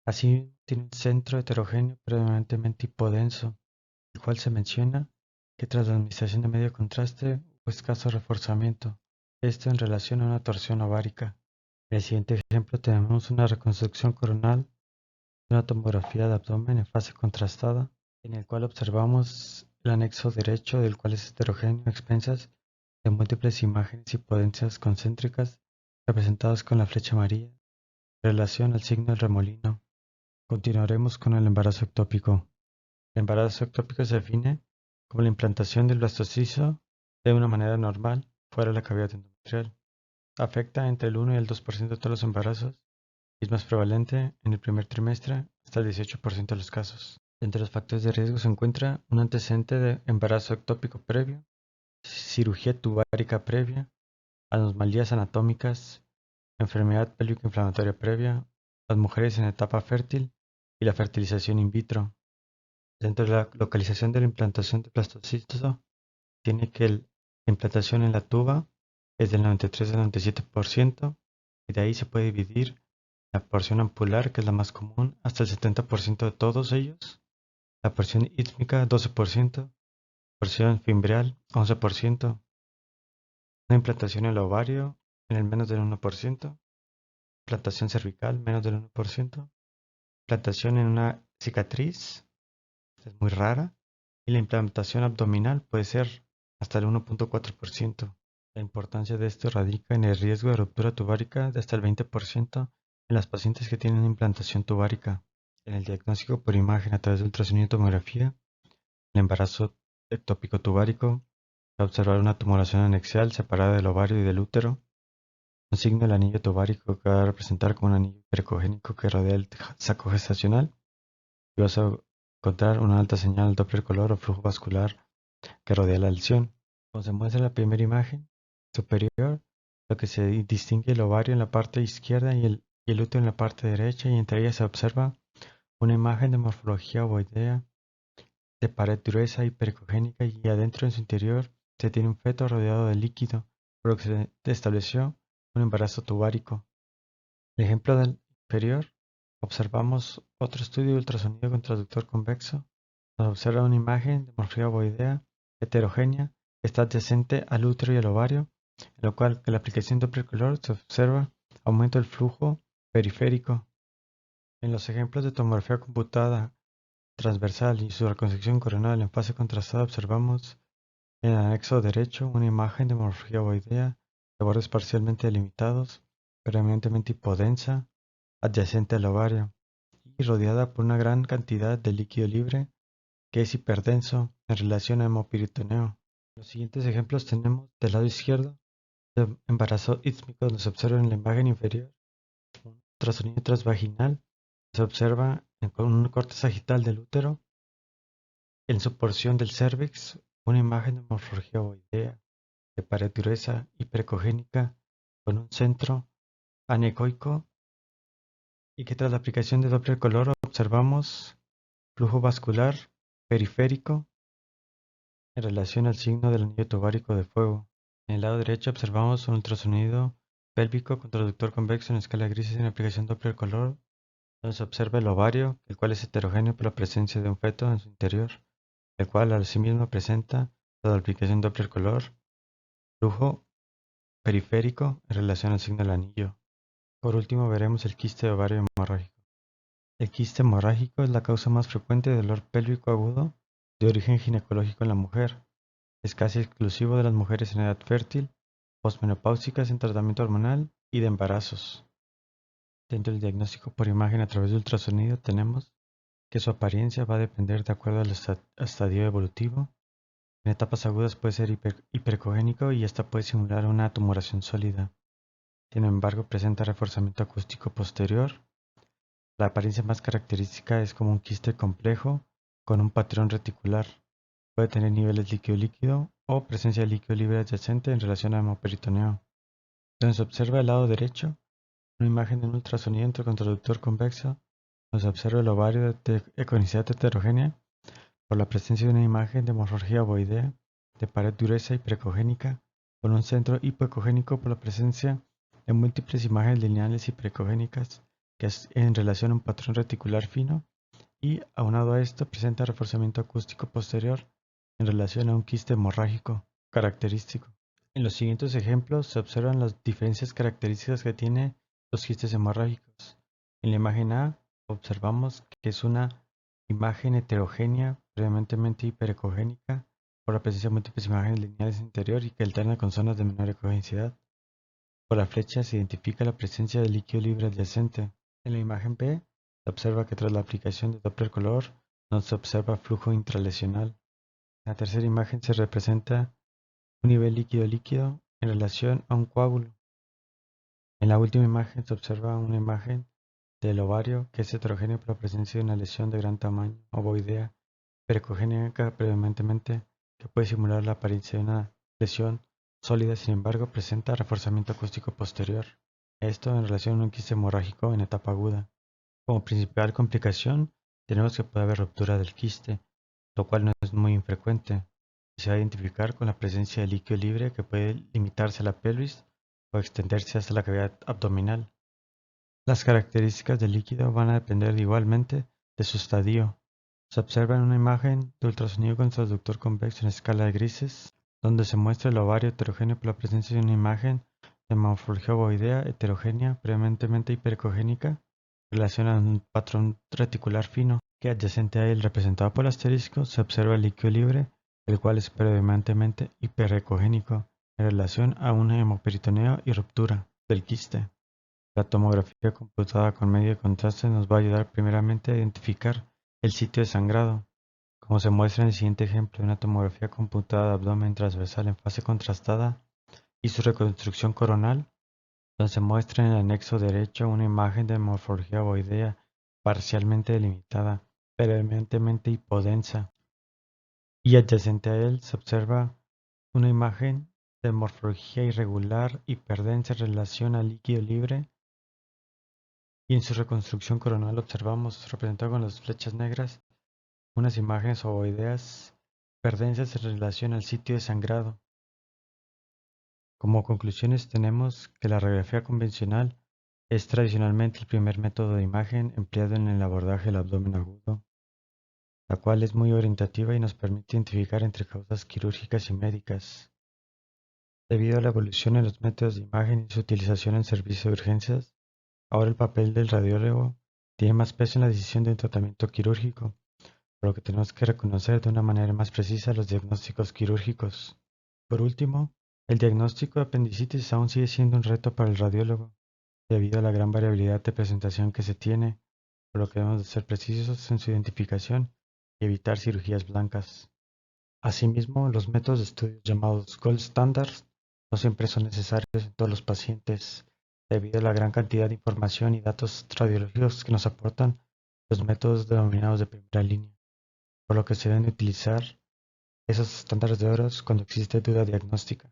S1: Así tiene un centro heterogéneo predominantemente hipodenso, el cual se menciona que tras la administración de medio contraste hubo escaso reforzamiento, esto en relación a una torsión ovárica. En el siguiente ejemplo tenemos una reconstrucción coronal de una tomografía de abdomen en fase contrastada, en el cual observamos el anexo derecho del cual es heterogéneo a expensas de múltiples imágenes hipodensias concéntricas representadas con la flecha amarilla en relación al signo del remolino. Continuaremos con el embarazo ectópico. El embarazo ectópico se define como la implantación del blastocisto de una manera normal fuera de la cavidad endometrial. Afecta entre el 1 y el 2% de todos los embarazos y es más prevalente en el primer trimestre hasta el 18% de los casos. Entre los factores de riesgo se encuentra un antecedente de embarazo ectópico previo, cirugía tubárica previa, anomalías anatómicas, enfermedad pélvico inflamatoria previa, las mujeres en etapa fértil y la fertilización in vitro. Dentro de la localización de la implantación de blastocisto, tiene que la implantación en la tuba es del 93 al 97% y de ahí se puede dividir la porción ampular, que es la más común, hasta el 70% de todos ellos, la porción ítmica 12%, porción fimbrial 11%, una implantación en el ovario en el menos del 1%, implantación cervical menos del 1%, implantación en una cicatriz, es muy rara, y la implantación abdominal puede ser hasta el 1.4%. La importancia de esto radica en el riesgo de ruptura tubárica de hasta el 20% en las pacientes que tienen implantación tubárica. En el diagnóstico por imagen a través de ultrasonido y tomografía, el embarazo ectópico tubárico, se va a observar una tumoración anexial separada del ovario y del útero, un signo del anillo tubárico que va a representar como un anillo hipercogénico que rodea el saco gestacional, y vas a encontrar una alta señal Doppler color o flujo vascular que rodea la lesión. Como se muestra en la primera imagen superior, lo que se distingue el ovario en la parte izquierda y el útero en la parte derecha, y entre ellas se observa una imagen de morfología ovoidea de pared gruesa hipercogénica, y adentro en su interior se tiene un feto rodeado de líquido, por lo que se estableció un embarazo tubárico. El ejemplo del inferior, observamos otro estudio de ultrasonido con transductor convexo. Nos observa una imagen de morfología ovoidea heterogénea que está adyacente al útero y al ovario, en lo cual con la aplicación de Doppler color se observa aumento del flujo periférico. En los ejemplos de tomografía computada transversal y su reconstrucción coronal en fase contrastada observamos en el anexo derecho una imagen de morfología ovoidea de bordes parcialmente delimitados, predominantemente hipodensa, adyacente al ovario y rodeada por una gran cantidad de líquido libre que es hiperdenso en relación al hemoperitoneo. Los siguientes ejemplos tenemos del lado izquierdo de embarazo ísmico, donde se observa en la imagen inferior un ultrasonido transvaginal. Se observa con un corte sagital del útero en su porción del cérvix una imagen de morfología ovoidea de pared gruesa hipercogénica con un centro anecoico, y que tras la aplicación de Doppler color observamos flujo vascular periférico en relación al signo del anillo tubárico de fuego. En el lado derecho observamos un ultrasonido pélvico con transductor convexo en escala grises en aplicación Doppler color, donde se observa el ovario, el cual es heterogéneo por la presencia de un feto en su interior, el cual asimismo presenta, tras la aplicación Doppler color, flujo periférico en relación al signo del anillo. Por último veremos el quiste de ovario hemorrágico. El quiste hemorrágico es la causa más frecuente de dolor pélvico agudo de origen ginecológico en la mujer. Es casi exclusivo de las mujeres en edad fértil, posmenopáusicas en tratamiento hormonal y de embarazos. Dentro del diagnóstico por imagen a través de ultrasonido tenemos que su apariencia va a depender de acuerdo al estadio evolutivo. En etapas agudas puede ser hipercogénico y esta puede simular una tumoración sólida. Sin embargo, presenta reforzamiento acústico posterior. La apariencia más característica es como un quiste complejo con un patrón reticular. Puede tener niveles líquido-líquido o presencia de líquido libre adyacente en relación al hemoperitoneo. Donde se observa el lado derecho, una imagen de un ultrasonido con traductor convexo, donde se observa el ovario de econicidad heterogénea por la presencia de una imagen de morfología ovoidea de pared gruesa y precogénica, con un centro hipoecogénico por la presencia de múltiples imágenes lineales y precogénicas que es en relación a un patrón reticular fino, y aunado a esto presenta reforzamiento acústico posterior en relación a un quiste hemorrágico característico. En los siguientes ejemplos se observan las diferencias características que tienen los quistes hemorrágicos. En la imagen A observamos que es una imagen heterogénea, predominantemente hiperecogénica, por la presencia de múltiples imágenes lineales interior y que alterna con zonas de menor ecogenicidad. Por la flecha se identifica la presencia de líquido libre adyacente. En la imagen B se observa que tras la aplicación de Doppler color no se observa flujo intralesional. En la tercera imagen se representa un nivel líquido-líquido en relación a un coágulo. En la última imagen se observa una imagen del ovario que es heterogéneo por la presencia de una lesión de gran tamaño ovoidea precogénica predominantemente, que puede simular la apariencia de una lesión sólida. Sin embargo, presenta reforzamiento acústico posterior. Esto en relación a un quiste hemorrágico en etapa aguda. Como principal complicación, tenemos que puede haber ruptura del quiste, lo cual no es muy infrecuente. Se va a identificar con la presencia de líquido libre que puede limitarse a la pelvis o extenderse hasta la cavidad abdominal. Las características del líquido van a depender igualmente de su estadio. Se observa en una imagen de ultrasonido con transductor convexo en escala de grises, donde se muestra el ovario heterogéneo por la presencia de una imagen de morfología ovoidea heterogénea predominantemente hiperecogénica en relación a un patrón reticular fino, que adyacente a él, representado por el asterisco, se observa el líquido libre, el cual es predominantemente hiperecogénico en relación a un hemoperitoneo y ruptura del quiste. La tomografía computada con medio de contraste nos va a ayudar primeramente a identificar el sitio de sangrado. como se muestra en el siguiente ejemplo de una tomografía computada de abdomen transversal en fase contrastada y su reconstrucción coronal, donde se muestra en el anexo derecho una imagen de morfología ovoidea parcialmente delimitada, pero eminentemente hipodensa, y adyacente a él se observa una imagen de morfología irregular hiperdensa en relación al líquido libre, y en su reconstrucción coronal observamos, representado con las flechas negras, unas imágenes ovoideas hiperdensas en relación al sitio de sangrado. Como conclusiones tenemos que la radiografía convencional es tradicionalmente el primer método de imagen empleado en el abordaje del abdomen agudo, la cual es muy orientativa y nos permite identificar entre causas quirúrgicas y médicas. Debido a la evolución en los métodos de imagen y su utilización en servicios de urgencias, ahora el papel del radiólogo tiene más peso en la decisión de un tratamiento quirúrgico, por lo que tenemos que reconocer de una manera más precisa los diagnósticos quirúrgicos. Por último, el diagnóstico de apendicitis aún sigue siendo un reto para el radiólogo, debido a la gran variabilidad de presentación que se tiene, por lo que debemos de ser precisos en su identificación y evitar cirugías blancas. Asimismo, los métodos de estudio llamados gold standards no siempre son necesarios en todos los pacientes, debido a la gran cantidad de información y datos radiológicos que nos aportan los métodos denominados de primera línea, por lo que se deben utilizar esos estándares de oro cuando existe duda diagnóstica.